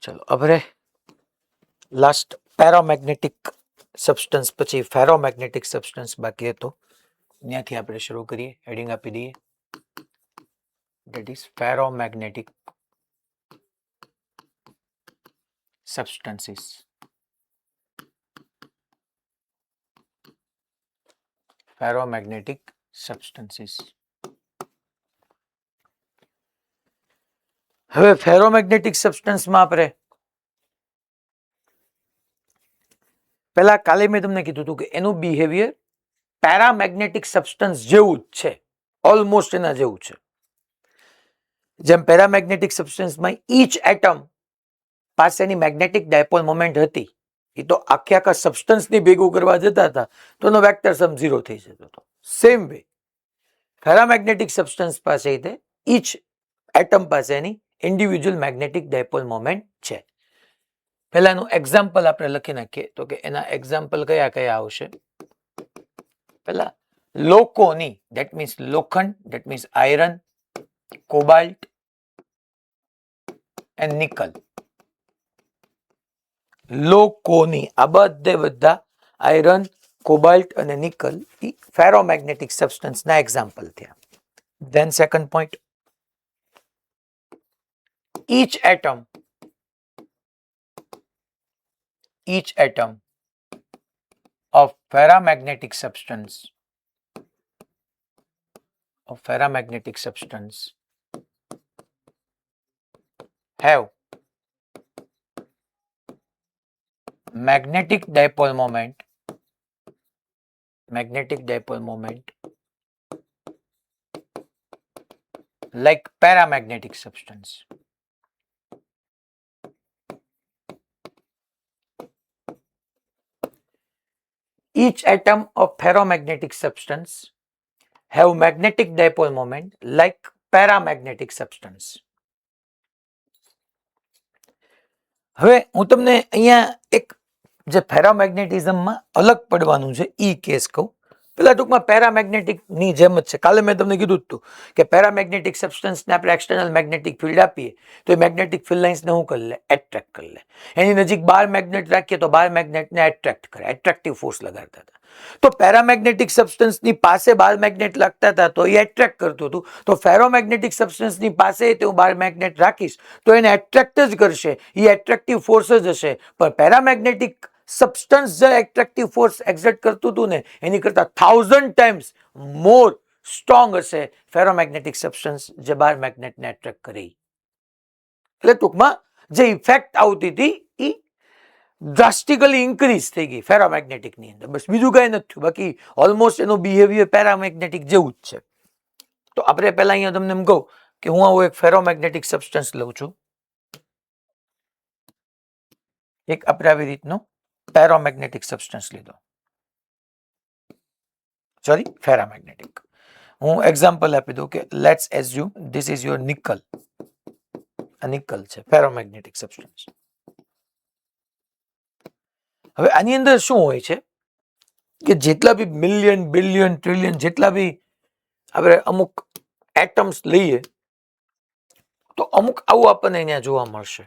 ચલો હવે last paramagnetic substance પછી ફેરોમેગ્નેટિક સબસ્ટન્સ બાકી હતો, ત્યાંથી આપણે શરૂ કરીએ. હેડિંગ આપી દઈએ, that is ferromagnetic substances. Ferromagnetic substances. હવે ફેરોમેગ્નેટિક સબસ્ટન્સમાં આપણે પહેલા કાલે મેં તમને કીધું હતું કે એનું બિહેવિયર પેરામેગ્નેટિક સબસ્ટન્સ જેવું જ છે, ઓલમોસ્ટ એના જેવું છે. જેમ પેરામેગ્નેટિક સબસ્ટન્સમાં ઈચ એટમ પાસેની મેગ્નેટિક ડાયપોલ મોમેન્ટ હતી, એ તો આખા સબસ્ટન્સની ભેગું કરવા જતા હતા તો એનો વેક્ટર સમ 0 થઈ જતો હતો. સેમ વે ફેરામેગ્નેટિક સબસ્ટન્સ પાસે ઈચ એટમ પાસેની ઇન્ડિવિજ્યુઅલ મેગ્નેટિક ડાયપોલ મોમેન્ટ છે. પહેલાનું એક્ઝામ્પલ આપણે લખી નાખીએ તો કે એના એક્ઝામ્પલ કયા કયા આવશે. પહેલા લોકોની, ધેટ મીન્સ લોખંડ, that means iron, cobalt and nickel. લોકોની આ બધા આયરન, કોબાલ્ટ અને નિકલ એ ફેરોમેગ્નેટિક સબસ્ટન્સના એક્ઝામ્પલ થયા. Than second point, each atom of paramagnetic substance have magnetic dipole moment like paramagnetic substance. Each atom of ferromagnetic substance have magnetic dipole moment like paramagnetic substance. હવે હું તમને અહીંયા એક જે ફેરામેગ્નેટિઝમમાં અલગ પડવાનું છે ઈ કેસ કહું. પેલા ટૂંકમાં પેરામેગ્નેટિક ની જેમ જ છે. કાલે મેં તમને કીધું હતું કે પેરામેગ્નેટિક સબસ્ટન્સને આપણે એક્સટર્નલ મેગ્નેટિક ફિલ્ડ આપીએ તો એ મેગ્નેટિક ફિલ્ડ લાઇન્સને શું કરી લે? એટ્રેક્ટ કરી લે. એની નજીક બાર મેગ્નેટ રાખીએ તો બાર મેગ્નેટને એટ્રેક્ટ કરે, એટ્રેક્ટિવ ફોર્સ લગાડતા હતા. તો પેરામેગ્નેટિક સબસ્ટન્સની પાસે બાર મેગ્નેટ લાગતા હતા તો એ એટ્રેક્ટ કરતું હતું. તો ફેરોમેગ્નેટિક સબસ્ટન્સની પાસે તે હું બાર મેગ્નેટ રાખીશ તો એને એટ્રેક્ટ જ કરશે, એ એટ્રેક્ટિવ ફોર્સ જ હશે. પણ પેરામેગ્નેટિક સબસ્ટન્સ જે એટ્રેક્ટિવ ફોર્સ એક્ઝર્ટ કરતું હતું ને એની કરતા 1000 ટાઈમ્સ મોર સ્ટ્રોંગ હશે ફેરોમેગ્નેટિક સબસ્ટન્સ જે બાર મેગ્નેટને એટ્રેક્ટ કરે. એટલે ટૂંકમાં જે ઇફેક્ટ આવતી હતી એ ડ્રાસ્ટિકલી ઇન્ક્રીઝ થઈ ગઈ ફેરોમેગ્નેટિક ની અંદર. બસ બીજું કઈ નથી થયું, બાકી ઓલમોસ્ટ એનું બિહેવિયર પેરામેગ્નેટિક જેવું જ છે. તો આપણે પહેલા અહીંયા તમને એમ કહું કે હું આવું એક ફેરોમેગ્નેટિક સબસ્ટન્સ લઉં છું, એક આપણે આવી રીતનો પેરામેગ્નેટિક સબસ્ટન્સ લીધો, સોરી ફેરામેગ્નેટિક. હું એક્ઝામ્પલ આપી દઉં કે let's assume this is your nickel. આ નિકલ છે, ફેરોમેગ્નેટિક સબસ્ટન્સ. હવે આની અંદર શું હોય છે કે જેટલા બી મિલિયન, બિલિયન, ટ્રિલિયન જેટલા બી આપણે અમુક એટમ્સ લઈએ તો અમુક આવું આપણને અહીંયા જોવા મળશે.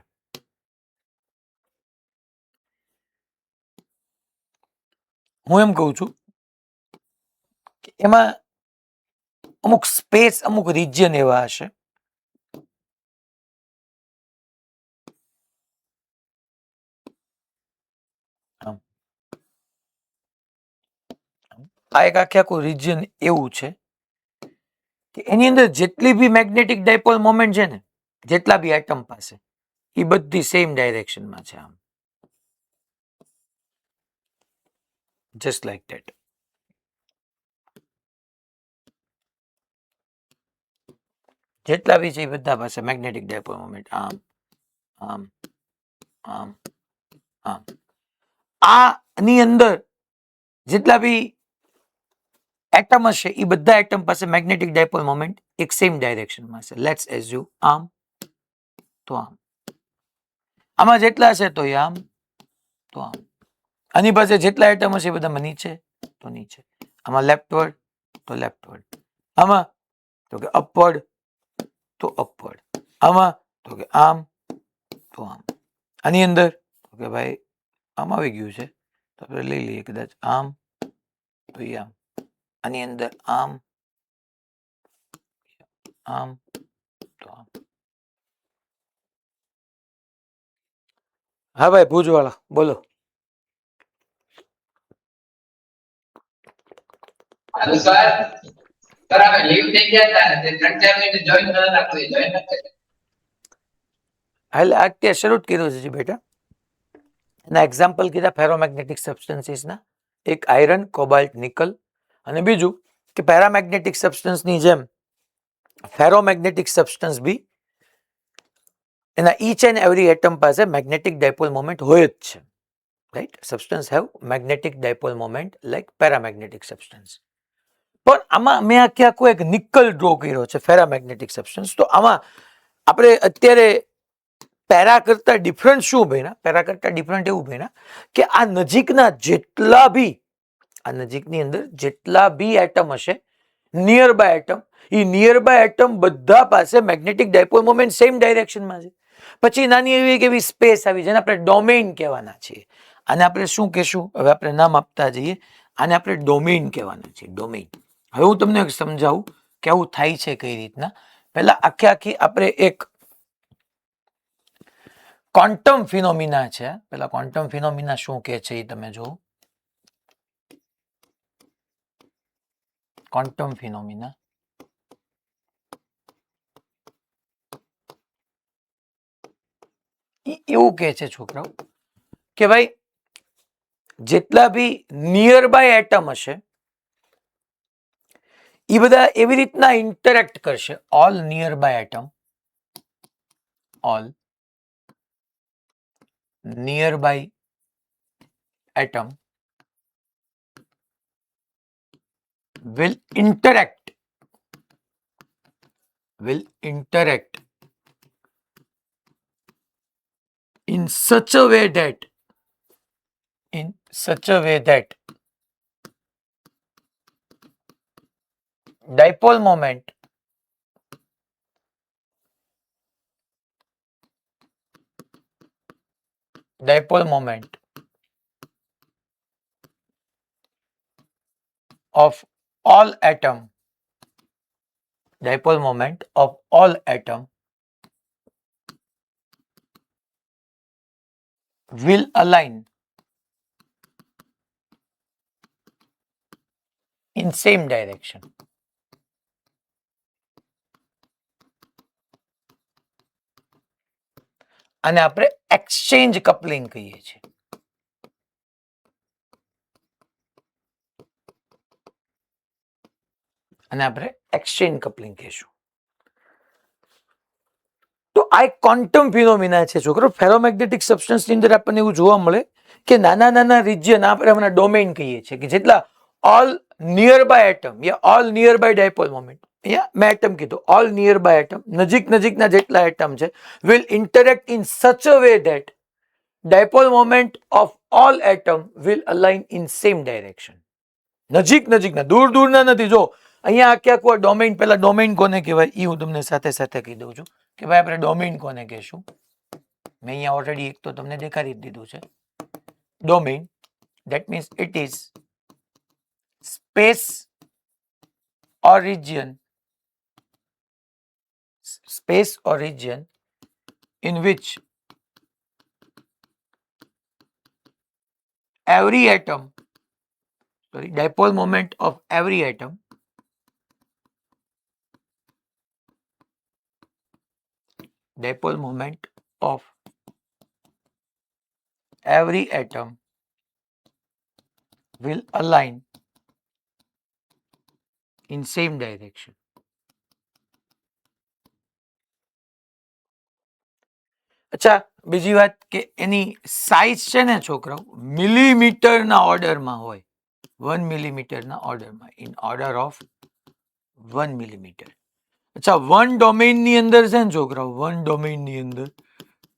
હું એમ કહું છું કે એમાં અમુક સ્પેસ, અમુક રિજિયન એવા હશે આ એક આખું રિજિયન એવું છે કે એની અંદર જેટલી બી મેગ્નેટિક ડાયપોલ મોમેન્ટ છે ને, જેટલા બી એટમ પાસે, એ બધી સેમ ડાયરેક્શનમાં છે. આમ જસ્ટ લાઈક ધેટ. જેટલા બી છે એ બધા પાસે મેગ્નેટિક ડાયપોલ મોમેન્ટ આમ આમ આમ આમ. આની અંદર જેટલા બી એટમ હશે એ બધા એટમ પાસે મેગ્નેટિક ડાયપોલ મોમેન્ટ એક સેમ ડાયરેક્શનમાં હશે. લેટ્સ એઝ્યુમ આમ તો આમ. આમાં જેટલા હશે તો આમ તો આમ. આની પાસે જેટલા એટમ હશે એ બધામાં નીચે તો નીચે. આમાં લેફ્ટવર્ડ તો લેફ્ટવર્ડ. આમાં તો કે અપવર્ડ તો અપવર્ડ. આમાં તો કે આમ તો આમ. આની અંદર કે ભાઈ આમ આવી ગયું છે તો આપણે લઈ લઈએ કદાચ આમ તો આમ, આની અંદર આમ આમ તો આમ. હા ભાઈ ભુજવાળા બોલો. એટલે અત્યારે શરૂ જ કર્યું છે બેટા. એના એક્ઝામ્પલ કીધા ફેરોમેગ્નેટિક સબસ્ટન્સીસના, એક આયરન, કોબાલ્ટ, નિકલ, અને બીજું કે પેરામેગ્નેટિક સબસ્ટન્સની જેમ ફેરોમેગ્નેટિક સબસ્ટન્સ બી એના ઈચ એન્ડ એવરી એટમ પાસે મેગ્નેટિક ડાયપોલ મોમેન્ટ હોય જ છે. Right, substance have magnetic dipole moment like paramagnetic substance. પણ આમાં મેં આખું એક નિકલ ડ્રો કર્યો છે ફેરામેગ્નેટિક સબસ્ટન્સ. તો આમાં આપણે અત્યારે પેરા કરતા ડિફરન્ટ શું ભણ્યા? પેરા કરતા ડિફરન્ટ એવું ભણ્યા કે આ નજીકના જેટલા બી, આ નજીકની અંદર જેટલા બી એટમ હશે, નિયર બાય એટમ, એ નિયર બાય એટમ બધા પાસે મેગ્નેટિક ડાયપોલ મોમેન્ટ સેમ ડાયરેક્શનમાં છે. પછી નાની એવી સ્પેસ આવી જેને આપણે ડોમેઇન કહેવાના છીએ. આને આપણે શું કહેશું? હવે આપણે નામ આપતા જઈએ. આને આપણે ડોમેઇન કહેવાના છીએ, ડોમેઇન. હવે હું તમને સમજાવું કે આવું થાય છે કઈ રીતના. પહેલા આખી આપણે એક ક્વોન્ટમ ફિનોમિના છે. પેલા ક્વોન્ટમ ફિનોમિના શું કહે છે એ તમે જુઓ. ક્વોન્ટમ ફિનોમિના એવું કહે છે છોકરાઓ કે ભાઈ જેટલા બી નિયર બાય એટમ હશે એ બધા એવી રીતના ઇન્ટરેક્ટ કરશે. All near by atom, all near by atom will interact in such a way that dipole moment of all atom will align in same direction. અને આપણે એક્સચેન્જ કપલિંગ કહીએ છીએ. અને આપણે એક્સચેન્જ કપલિંગ કહીશું. તો આ એક ક્વોન્ટમ ફિનોમિના છે છોકરો. ફેરોમેગ્નેટિક સબસ્ટન્સની અંદર આપણને એવું જોવા મળે કે નાના નાના રિજિયન આપણે હમણાં ડોમેઇન કહીએ છીએ કે જેટલા ઓલ નિયર બાય એટમ યા all near by dipole moment, અહીંયા મેં એટમ કીધું, ઓલ નિયર બાય એટમ, નજીકના જેટલા એટમ છે, will interact in such a way that dipole moment of all atom will align in same direction. નજીકના, દૂરના નથી. જો અહીંયા આખું ડોમેઇન, પેલા ડોમેઇન કોને કહેવાય એ હું તમને સાથે સાથે કહી દઉં છું કે ભાઈ આપણે ડોમેઇન કોને કહેશું. મેં અહીંયા ઓલરેડી એક તો તમને દેખાડી દીધું છે. Domain that means it is space or region in which every atom, dipole moment of every atom will align in same direction. અચ્છા, બીજી વાત કે એની સાઇઝ છે ને છોકરાઓ મિલીમીટરના ઓર્ડરમાં હોય. 1 મિલીમીટરના ઓર્ડરમાં, ઇન ઓર્ડર ઓફ 1 મિલીમીટર. અચ્છા, વન ડોમેઇનની અંદર છે ને છોકરાઓ, વન ડોમેઇનની અંદર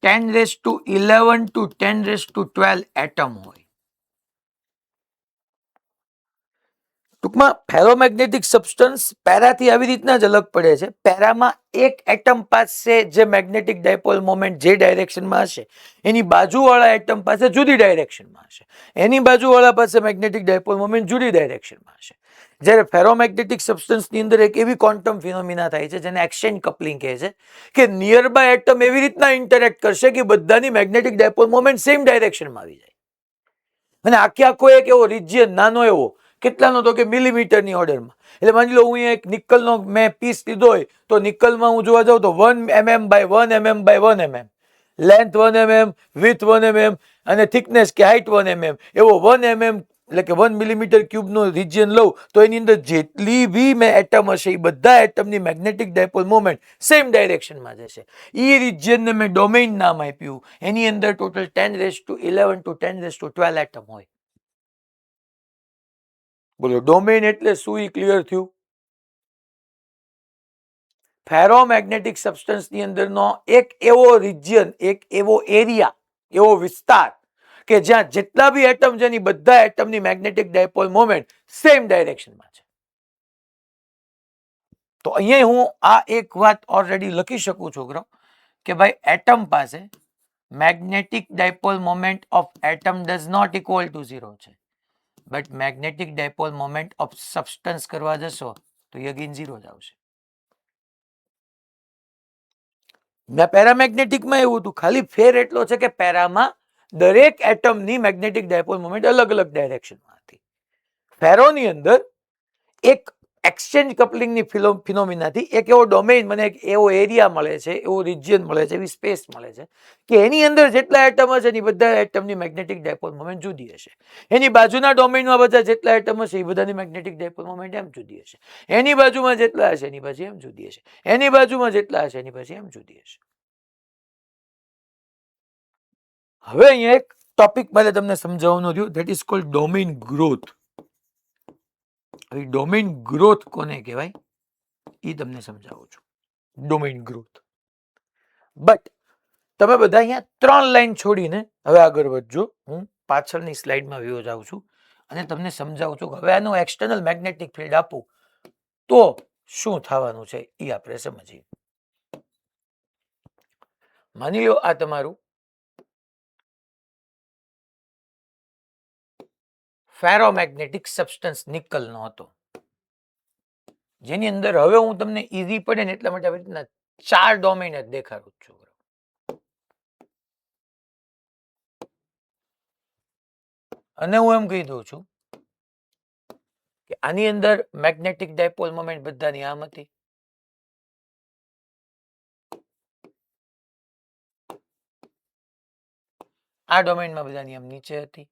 10⁻11 to 10⁻12 એટમ હોય. ટૂંકમાં ફેરોમેગ્નેટિક સબસ્ટન્સ પેરાથી આવી રીતના જ અલગ પડે છે. પેરામાં એક એટમ પાસે જે મેગ્નેટિક ડાયપોલ મોમેન્ટ જે ડાયરેક્શનમાં હશે એની બાજુવાળા એટમ પાસે જુદી ડાયરેક્શનમાં હશે, એની બાજુવાળા પાસે મેગ્નેટિક ડાયપોલ મોમેન્ટ જુદી ડાયરેક્શનમાં હશે. જ્યારે ફેરોમેગ્નેટિક સબસ્ટન્સની અંદર એક એવી ક્વોન્ટમ ફિનોમિના થાય છે જેને એક્સચેન્જ કપલિંગ કહે છે કે નિયર બાય એટમ એવી રીતના ઇન્ટરેક્ટ કરશે કે બધાની મેગ્નેટિક ડાયપોલ મોમેન્ટ સેમ ડાયરેક્શનમાં આવી જાય. અને આખો એક એવો રિજિયન નાનો એવો કેટલાનો તો કે મિલીમીટરની ઓર્ડરમાં. એટલે માની લો હું એક નિકલનો મેં પીસ લીધો હોય તો નિકલમાં હું જોવા જાઉં તો 1 mm by 1 mm by 1 mm, length 1 mm, width 1 mm અને થિકનેસ કે હાઇટ 1 mm, એવો 1 mm એટલે કે 1 મિલીમીટર ક્યુબનો રિજિયન લઉં તો એની અંદર જેટલી બી મેં એટમ હશે એ બધા એટમની મેગ્નેટિક ડાયપોલ મોમેન્ટ સેમ ડાયરેક્શનમાં જશે. એ રિજિયનને મેં ડોમેઇન નામ આપ્યું. એની અંદર ટોટલ 10⁻11 to 10⁻12 એટમ હોય. બોલો ડોમેઇન એટલે શું? એ ક્લિયર થયું? ફેરોમેગ્નેટિક સબસ્ટન્સની અંદરનો એક એવો રિજિયન, એક એવો એરિયા, એવો વિસ્તાર કે જ્યાં જેટલા બી એટમ છે એની બધા એટમની મેગ્નેટિક ડાયપોલ મોમેન્ટ સેમ ડાયરેક્શનમાં છે. તો અહીંયા હું આ એક વાત ઓલરેડી લખી શકું છું કે ભાઈ એટમ પાસે magnetic dipole moment of atom does not equal to 0 છે, but magnetic dipole moment of substance કરવા જશો તો એ અગેન 0 જ આવશે. પેરામેગ્નેટિકમાં એવું હતું, ખાલી ફેર એટલો છે કે પેરામાં દરેક એટમની મેગ્નેટિક ડાયપોલ મોમેન્ટ અલગ અલગ ડાયરેક્શનમાં હતી. ફેરોની અંદર એક એક્સચેન્જ કપલિંગની ફિનોમિનાથી એક એવો ડોમેઇન, મને એક એવો એરિયા મળે છે, એવો રિજિયન મળે છે, એવી સ્પેસ મળે છે કે એની અંદર જેટલા એટમ હશે એની બધા એટમની મેગ્નેટિક ડાયપોલ મોમેન્ટ જુદી હશે. એની બાજુના ડોમેઇનમાં બધા જેટલા એટમ હશે એ બધાની મેગ્નેટિક ડાયપોલ મોમેન્ટ એમ જુદી હશે. એની બાજુમાં જેટલા હશે એની બાજુ એમ જુદી હશે. એની બાજુમાં જેટલા હશે એની બાજુ એમ જુદી હશે. હવે અહીંયા એક ટોપિક મારે તમને સમજાવવાનું રહ્યું, that is called domain growth. Domain growth કોને કહેવાય એ તમને સમજાવું છું. Domain growth. બટ તમે બધા અહીંયા 3 લાઈન છોડીને હવે આગળ વધજો. હું પાછળની સ્લાઇડમાં વ્યૂ જાઉં છું અને તમને સમજાવું છું કે હવે આનું એક્સટર્નલ મેગ્નેટિક ફિલ્ડ આપું તો શું થવાનું છે એ આપણે સમજીએ. માની લો આ તમારું ફેરોમેગ્નેટિક સબસ્ટન્સ નિકલનો હતો, જેની અંદર હવે હું તમને ઈઝી પડે ને એટલા માટે આવી રીતના 4 ડોમેઇન જ દેખાડું છું. અને હું એમ કહી દઉં છું કે આની અંદર મેગ્નેટિક ડાયપોલ મોમેન્ટ બધાની આમ હતી, આ ડોમેઇનમાં બધાની આમ નીચે હતી,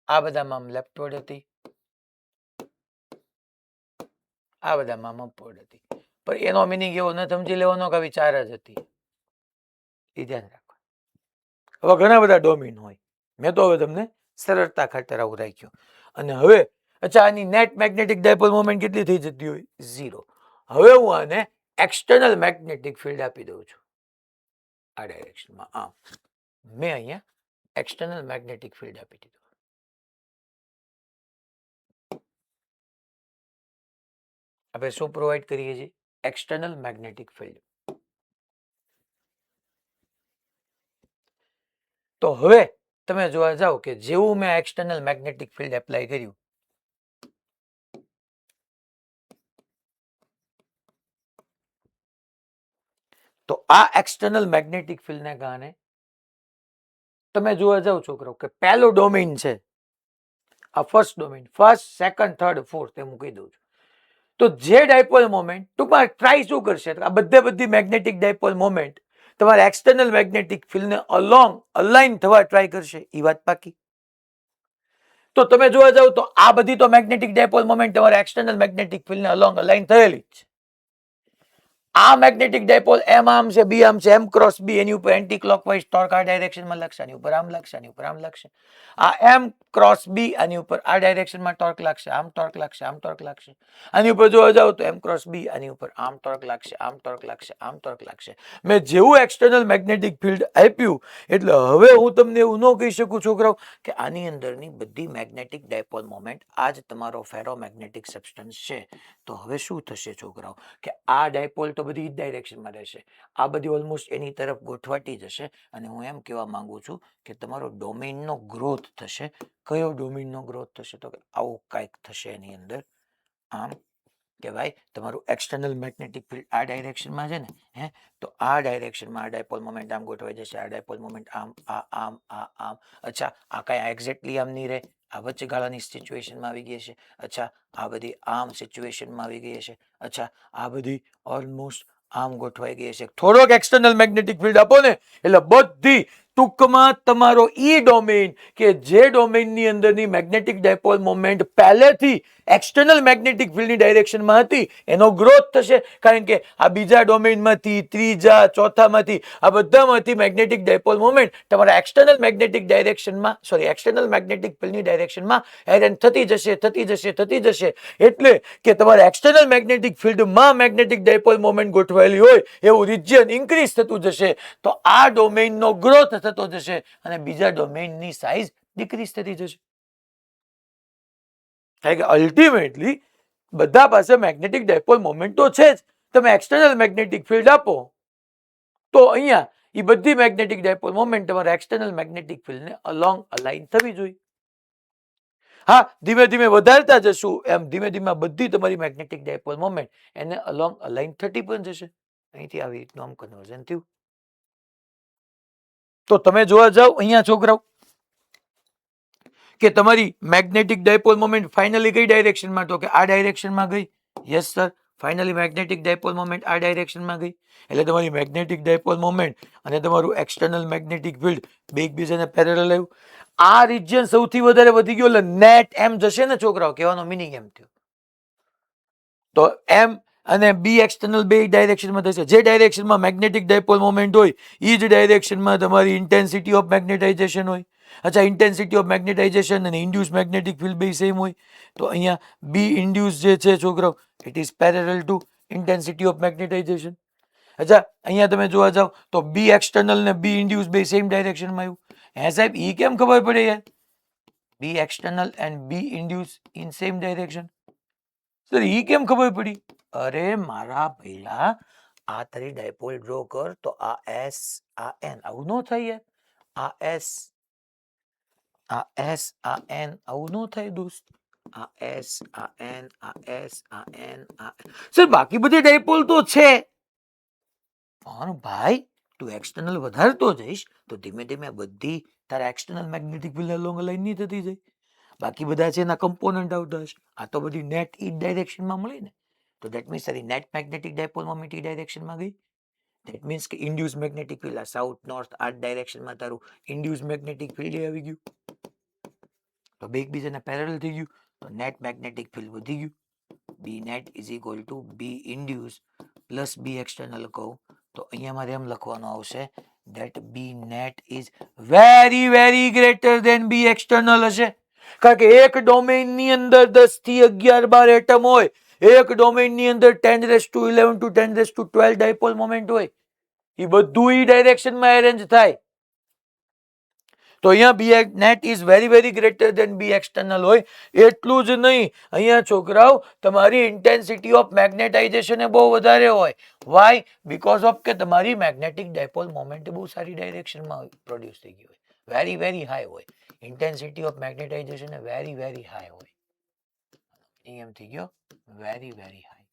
આ બધામાં આમ લેફ્ટવર્ડ હતી, આ બધામાં આમ અપવર્ડ હતી. પણ એનો મિનિંગ એવો ન સમજી લેવાનો કે આવી 4 જ હતી, એ ધ્યાન રાખો. હવે ઘણા બધા ડોમેઇન હોય, મેં તો હવે તમને સરળતા ખાતર આવું રાખ્યું. અને હવે અચ્છા આની નેટ મેગ્નેટિક ડાયપોલ મોમેન્ટ કેટલી થઈ જતી હોય? 0. હવે હું આને એક્સટર્નલ મેગ્નેટિક ફિલ્ડ આપી દઉં છું આ ડાયરેક્શનમાં. મેં અહીંયા એક્સટર્નલ મેગ્નેટિક ફિલ્ડ આપી દીધું. આપણે શું પ્રોવાઈડ કરીએ છીએ? External magnetic field. તો હવે તમે જોવા જાઓ કે જેવું મેં એક્સટર્નલ મેગ્નેટિક ફિલ્ડ એપ્લાય કર્યું, તો આ એક્સટર્નલ મેગ્નેટિક ફિલ્ડને કારણે તમે જોવા જાઓ છોકરો કે પહેલો ડોમેઇન છે આ first domain, first, second, third, fourth એમ હું કહી દઉં છું. તો જે ડાયપોલ મોમેન્ટ ટૂંકમાં ટ્રાય શું કરશે? આ બધી મેગ્નેટિક ડાયપોલ મોમેન્ટ તમારા એક્સટર્નલ મેગ્નેટિક ફિલ્ડને અલોંગ અલાઇન થવા ટ્રાય કરશે. એ વાત પાકી. તો તમે જોવા જાવ તો આ બધી તો મેગ્નેટિક ડાયપોલ મોમેન્ટ તમારા એક્સટર્નલ મેગ્નેટિક ફિલ્ડને અલોંગ અલાઇન થયેલી જ છે. આ મેગ્નેટિક ડાયપોલ એમ આમ છે, બી આમ છે, એમ ક્રોસ બી, એની ઉપર એન્ટી ક્લોકવાઇઝ ટોર્ક આ ડાયરેક્શનમાં લાગશે, આની ઉપર આમ લાગશે, આની ઉપર આમ લાગશે. આ એમ ક્રોસ બી, આની ઉપર આ ડાયરેક્શનમાં ટોર્ક લાગશે, આમ ટોર્ક લાગશે, આમ ટોર્ક લાગશે. આની ઉપર જોવા જાવ તો એમ ક્રોસ બી, આની ઉપર આમ ટોર્ક લાગશે, આમ ટોર્ક લાગશે, આમ ટોર્ક લાગશે. મેં જેવું એક્સટર્નલ મેગ્નેટિક ફિલ્ડ આપ્યું એટલે હવે હું તમને એવું ન કહી શકું છોકરાઓ કે આની અંદરની બધી મેગ્નેટિક ડાયપોલ મોમેન્ટ આ જ તમારો ફેરોમેગ્નેટિક સબસ્ટન્સ છે. તો હવે શું થશે છોકરાઓ કે આ ડાયપોલ તો બધી ડાયરેક્શનમાં રહેશે, આ બધી ઓલમોસ્ટ એની તરફ ગોઠવાતી જશે, અને હું એમ કહેવા માંગુ છું કે તમારો ડોમેઇનનો ગ્રોથ થશે. કયો ડોમેઇનનો ગ્રોથ થશે? તો આવું કાંઈક થશે એની અંદર. આમ કે ભાઈ તમારું એક્સટર્નલ મેગ્નેટિક ફિલ્ડ આ ડાયરેક્શનમાં છે ને, તો આ ડાયરેક્શનમાં આ ડાયપોલ મોમેન્ટ આમ ગોઠવાઈ જશે, આ ડાયપોલ મોમેન્ટ આમ, આમ. અચ્છા, આ કાંઈ એક્ઝેક્ટલી આમ નહીં રહે, આ વચ્ચેગાળાની સિચ્યુએશનમાં આવી ગઈ છે. અચ્છા, આ બધી આમ સિચ્યુએશનમાં આવી ગઈ છે. અચ્છા, આ બધી ઓલમોસ્ટ આમ ગોઠવાઈ ગઈ છે. થોડોક એક્સટર્નલ મેગ્નેટિક ફિલ્ડ આપો ને એટલે બધી ટૂંકમાં તમારો ઈ ડોમેઇન કે જે ડોમેઇનની અંદરની મેગ્નેટિક ડાયપોલ મોમેન્ટ પહેલેથી એક્સટર્નલ મેગ્નેટિક ફિલ્ડની ડાયરેક્શનમાં હતી એનો ગ્રોથ થશે. કારણ કે આ બીજા ડોમેઇનમાંથી, ત્રીજા, ચોથામાંથી, આ બધામાંથી મેગ્નેટિક ડાયપોલ મોમેન્ટ તમારા એક્સટર્નલ મેગ્નેટિક ડાયરેક્શનમાં, એક્સટર્નલ મેગ્નેટિક ફિલ્ડની ડાયરેક્શનમાં એરેન થતી જશે. એટલે કે તમારા એક્સટર્નલ મેગ્નેટિક ફિલ્ડમાં મેગ્નેટિક ડાયપોલ મોમેન્ટ ગોઠવાયેલી હોય એવું રિજિયન ઇન્ક્રીઝ થતું જશે, તો આ ડોમેઇનનો ગ્રોથ થતો જશે અને બીજા ડોમેઇનની સાઇઝ ડિક્રીઝ થતી જશે. કારણ કે અલ્ટિમેટલી બધા પાસે મેગ્નેટિક ડાયપોલ મોમેન્ટ તો છે જ. તમે એક્સટર્નલ મેગ્નેટિક ફિલ્ડ આપો તો અહીંયા એ બધી મેગ્નેટિક ડાયપોલ મોમેન્ટ તમારા એક્સટર્નલ મેગ્નેટિક ફિલ્ડને અલોંગ અલાઇન થવી જોઈએ. હા, ધીમે ધીમે વધારતા જશું એમ ધીમે ધીમે બધી તમારી મેગ્નેટિક ડાયપોલ મોમેન્ટ એને અલોંગ અલાઇન થતી પણ જશે. અહીંથી આવી રીતનું આમ કન્વર્ઝન થયું. તો તમે જોવા જાવ અહીંયા છોકરાઓ કે તમારી મેગ્નેટિક ડાયપોલ મોમેન્ટ ફાઇનલી કઈ ડાયરેક્શનમાં? તો કે આ ડાયરેક્શનમાં ગઈ. Yes sir, finally magnetic dipole moment આ ડાયરેક્શનમાં ગઈ. એટલે તમારી મેગ્નેટિક ડાયપોલ મોમેન્ટ અને તમારું એક્સટર્નલ મેગ્નેટિક ફિલ્ડ બે એકબીજાને પેરેલલ આવ્યું. આ રિજિયન સૌથી વધારે વધી ગયો એટલે નેટ એમ જશે ને છોકરાઓ, કહેવાનો મિનિંગ એમ થયો. તો એમ અને બી એક્સટર્નલ બે ડાયરેક્શનમાં થશે. જે ડાયરેક્શનમાં મેગ્નેટિક ડાયપોલ મોમેન્ટ હોય એ જ ડાયરેક્શનમાં તમારી ઇન્ટેન્સિટી ઓફ મેગ્નેટાઇઝેશન હોય. અચ્છા, ઇન્ટેન્સિટી ઓફ મેગ્નેટાઇઝેશન અને ઇન્ડ્યુસ મેગ્નેટિક ફિલ્ડ બે સેમ હોય. તો અહીંયા બી ઇન્ડ્યુસ જે છે છોકરાઓ it is parallel to intensity of magnetization. અચ્છા, અહીંયા તમે જોવા જાવ તો બી એક્સટર્નલ ને બી ઇન્ડ્યુસ બે સેમ ડાયરેક્શનમાં આવ્યું. હે સાહેબ, ઈ કેમ ખબર પડે યાર? B external and B induce in same direction. Sir ઈ કેમ ખબર પડી? અરે મારા ભૈલા, આ તારી ડાયપોલ ડ્રો કર તો આ એસ, આ એન, આવું ન થાય યાર. આ એસ, આ એસ, આ એન, આવું ન થાય દોસ્ત. આ એસ, આ એન, આ એસ, આ એન, આ સર બાકી બધી ડાયપોલ તો છે પણ ભાઈ તું એક્સટર્નલ વધારતો જઈશ તો ધીમે ધીમે બધી તારા external magnetic field long align નહીં થતી જાય. બાકી બધા છે એના કમ્પોનન્ટ આવતા હશે. આ તો બધી નેટ ઈ ડાયરેક્શનમાં મળી ને, તો ધેટ મીન્સ તારી નેટ મેગ્નેટિક ડાયપોલ મોમેન્ટ ઈ ડાયરેક્શનમાં ગઈ. ધેટ મીન્સ કે ઇન્ડ્યુસ મેગ્નેટિક ફિલ્ડ આ સાઉથ નોર્થ આ ડાયરેક્શનમાં તારું ઇન્ડ્યુસ મેગ્નેટિક ફિલ્ડ આવી ગયું. તો બે એકબીજાને પેરેલલ થઈ ગયું તો નેટ મેગ્નેટિક ફિલ્ડ વધી ગયું. B net is equal to B induce plus B external કહું તો અહીંયા મારે એમ લખવાનું આવશે that B net is very very greater than B external હશે. કારણ કે એક ડોમેઇન ની અંદર 10 થી 11 12 એટમ હોય, એક ડોમેઇન ની અંદર 10⁻11 to 10⁻12 ડાયપોલ મોમેન્ટ હોય, એ બધું ઈ ડાયરેક્શનમાં અરેન્જ થાય. તો અહીંયા B net is very very greater than B external હોય. એટલું જ નહીં, અહીંયા છોકરાઓ તમારી ઇન્ટેન્સિટી ઓફ મેગ્નેટાઇઝેશન બહુ વધારે હોય. વાય? બીકોઝ ઓફ કે તમારી મેગ્નેટિક ડાયપોલ મોમેન્ટ બહુ સારી ડાયરેક્શનમાં પ્રોડ્યુસ થઈ ગઈ હોય, વેરી વેરી હાઈ હોય. Intensity of magnetization very very high હોય. એમ થઈ ગયો વેરી વેરી હાઈ.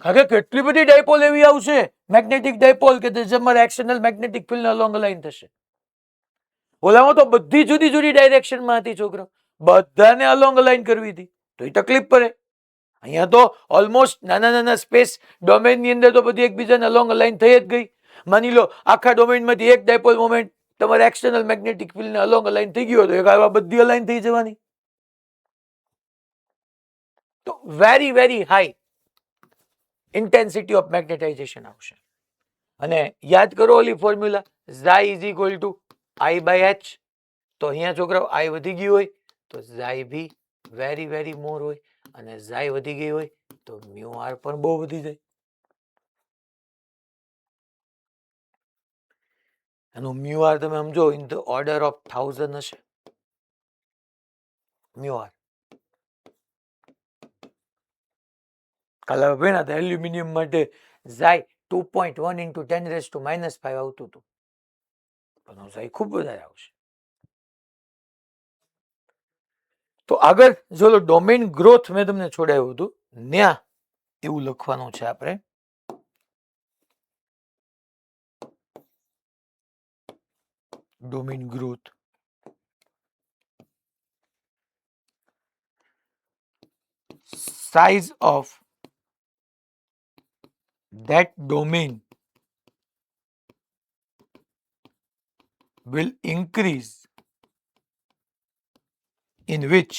કારણ કે કેટલી બધી ડાયપોલ એવી આવશે મેગ્નેટિક ડાયપોલ કે તમારા external magnetic field along align થશે. ઓલામાં તો બધી જુદી જુદી ડાયરેક્શનમાં હતી છોકરો, બધાને અલોંગ અલાઇન કરવી હતી તો એ તકલીફ પડે. અહીંયા તો ઓલમોસ્ટ નાના નાના સ્પેસ ડોમેનની અંદર તો બધી એકબીજાને અલોંગ અલાઇન થઈ જ ગઈ. માની લો આખા ડોમેનમાંથી એક ડાયપોલ મોમેન્ટ તમારે એક્સટર્નલ મેગ્નેટિક ફિલ્ડને અલોંગ અલાઇન થઈ ગયો તો એક આવા બધી અલાઇન થઈ જવાની. તો very very high. Intensity of magnetization આવશે. અને યાદ કરો ઓલી formula chi is equal to I by H. તો અહીંયા છોકરાઓ આઈ વધી ગયું હોય તો ઝાઈ બી વેરી વેરી મોર હોય, અને ઝાઈ વધી ગઈ હોય તો મ્યુ આર પણ બહુ વધી જાય. એનું મ્યુ આર તમે સમજો ઇન ધ ઓર્ડર ઓફ 1000 હશે મ્યુ આર. કાલે ભણ્યા હતા એલ્યુમિનિયમ માટે ઝાઈ 2.1 into 10⁻⁻5 આવતું હતું, પણ ઝાઈ ખૂબ વધારે આવશે. તો આગળ જો ડોમેન ગ્રોથ મેં તમને છોડાયું હતું ન્યા એવું લખવાનું છે આપણે. Domain growth size of that domain will increase in which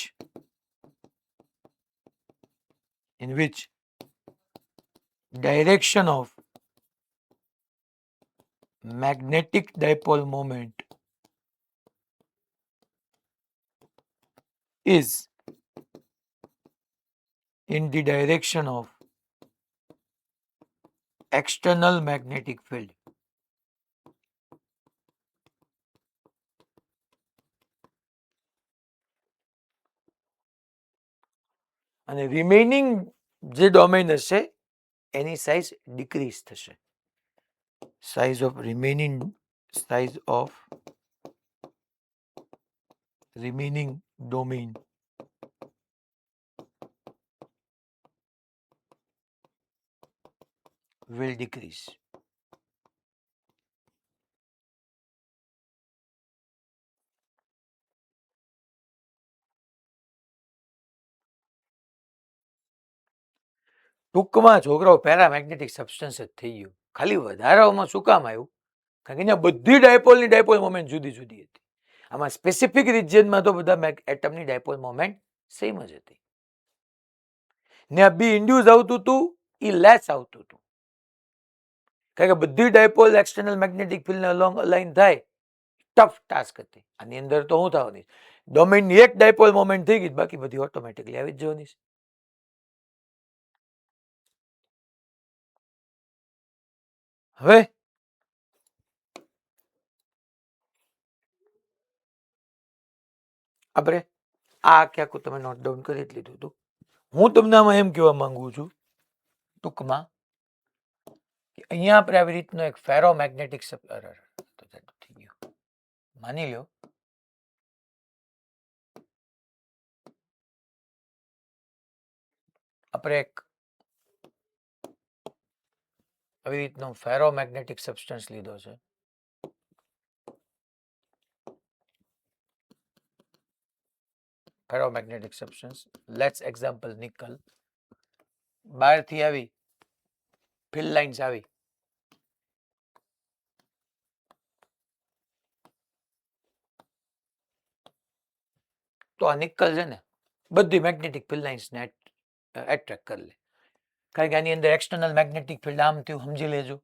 direction of magnetic dipole moment is in the direction of external magnetic field. અને રિમેઇનિંગ જે ડોમેન હશે એની સાઇઝ ડિક્રીઝ થશે. Size of remaining domain will decrease. ટૂંકમાં છોકરાઓ paramagnetic substance જ થઈ ગયું. ખાલી વધારામાં શું કામ આવ્યું? કારણ કે બધી ડાયપોલની ડાયપોલ મોમેન્ટ જુદી જુદી હતી. આમાં સ્પેસિફિક રિજિયનમાં તો બધા એટમની ડાયપોલ મોમેન્ટ સેમ જ હતી. ને બી ઇન્ડ્યુસ આવતું હતું એ લેસ આવતું હતું, કારણ કે બધી ડાયપોલ એક્સટર્નલ મેગ્નેટિક ફિલ્ડને અલોંગ અલાઇન થાય, ટફ ટાસ્ક હતી. આની અંદર તો શું થવાની, ડોમેનની એક ડાયપોલ મોમેન્ટ થઈ ગઈ, બાકી બધી ઓટોમેટિકલી આવી જ જવાની છે. હવે આપણે આ આખું તમે નોટ ડાઉન કરી જ લીધું હતું. હું તમને આમાં એમ કહેવા માંગુ છું ટૂંકમાં કે અહીંયા આપણે આવી રીતનો એક ફેરોમેગ્નેટિક થઈ ગયો. માની લો આપણે એક આવી રીતનો ફેરોમેગ્નેટિક સબસ્ટન્સ લીધો છે. Ferromagnetic substance, let's example nickel. બહારથી આવી ફિલ્ડ લાઇન્સ આવી, તો આ નિકલ છે ને બધી મેગ્નેટિક ફિલ્ડ લાઇન્સને એટ્રેક્ટ કરી લે, કારણ કે આની અંદર એક્સટર્નલ મેગ્નેટિક ફિલ્ડ આમ થયું, સમજી લેજો.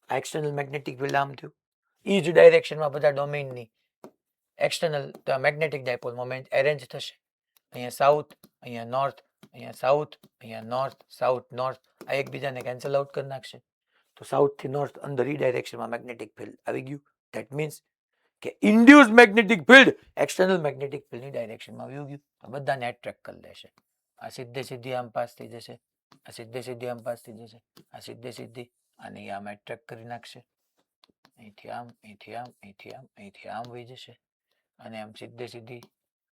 આ એક્સટર્નલ મેગ્નેટિક ફિલ્ડ આમ થયું, એ જ ડાયરેક્શનમાં બધા ડોમેઇનની external magnetic dipole moment arrange થશે. અહીંયા સાઉથ, અહીંયા નોર્થ, અહીંયા સાઉથ, અહીંયા નોર્થ, સાઉથ નોર્થ, આ એકબીજાને કેન્સલ આઉટ કરી નાખશે. તો સાઉથથી નોર્થ અંદર ઈ ડાયરેક્શનમાં મેગ્નેટિક ફિલ્ડ આવી ગયું. ધેટ મીન્સ કે induce magnetic field external magnetic ફિલ્ડની ડાયરેક્શનમાં આવી ગયું, બધાને એટ્રેક્ટ કરી લેશે. આ સીધે સીધી આમ પાસ થઈ જશે, આ સીધે સીધી આમ પાસ થઈ જશે, આ સીધે સીધી આને આમ એટ્રેક્ટ કરી નાખશે. અહીંથી આમ, અહીંથી આમ, અહીંથી આમ, અહીંથી આમ વહી જશે, અને આમ સીધે સીધી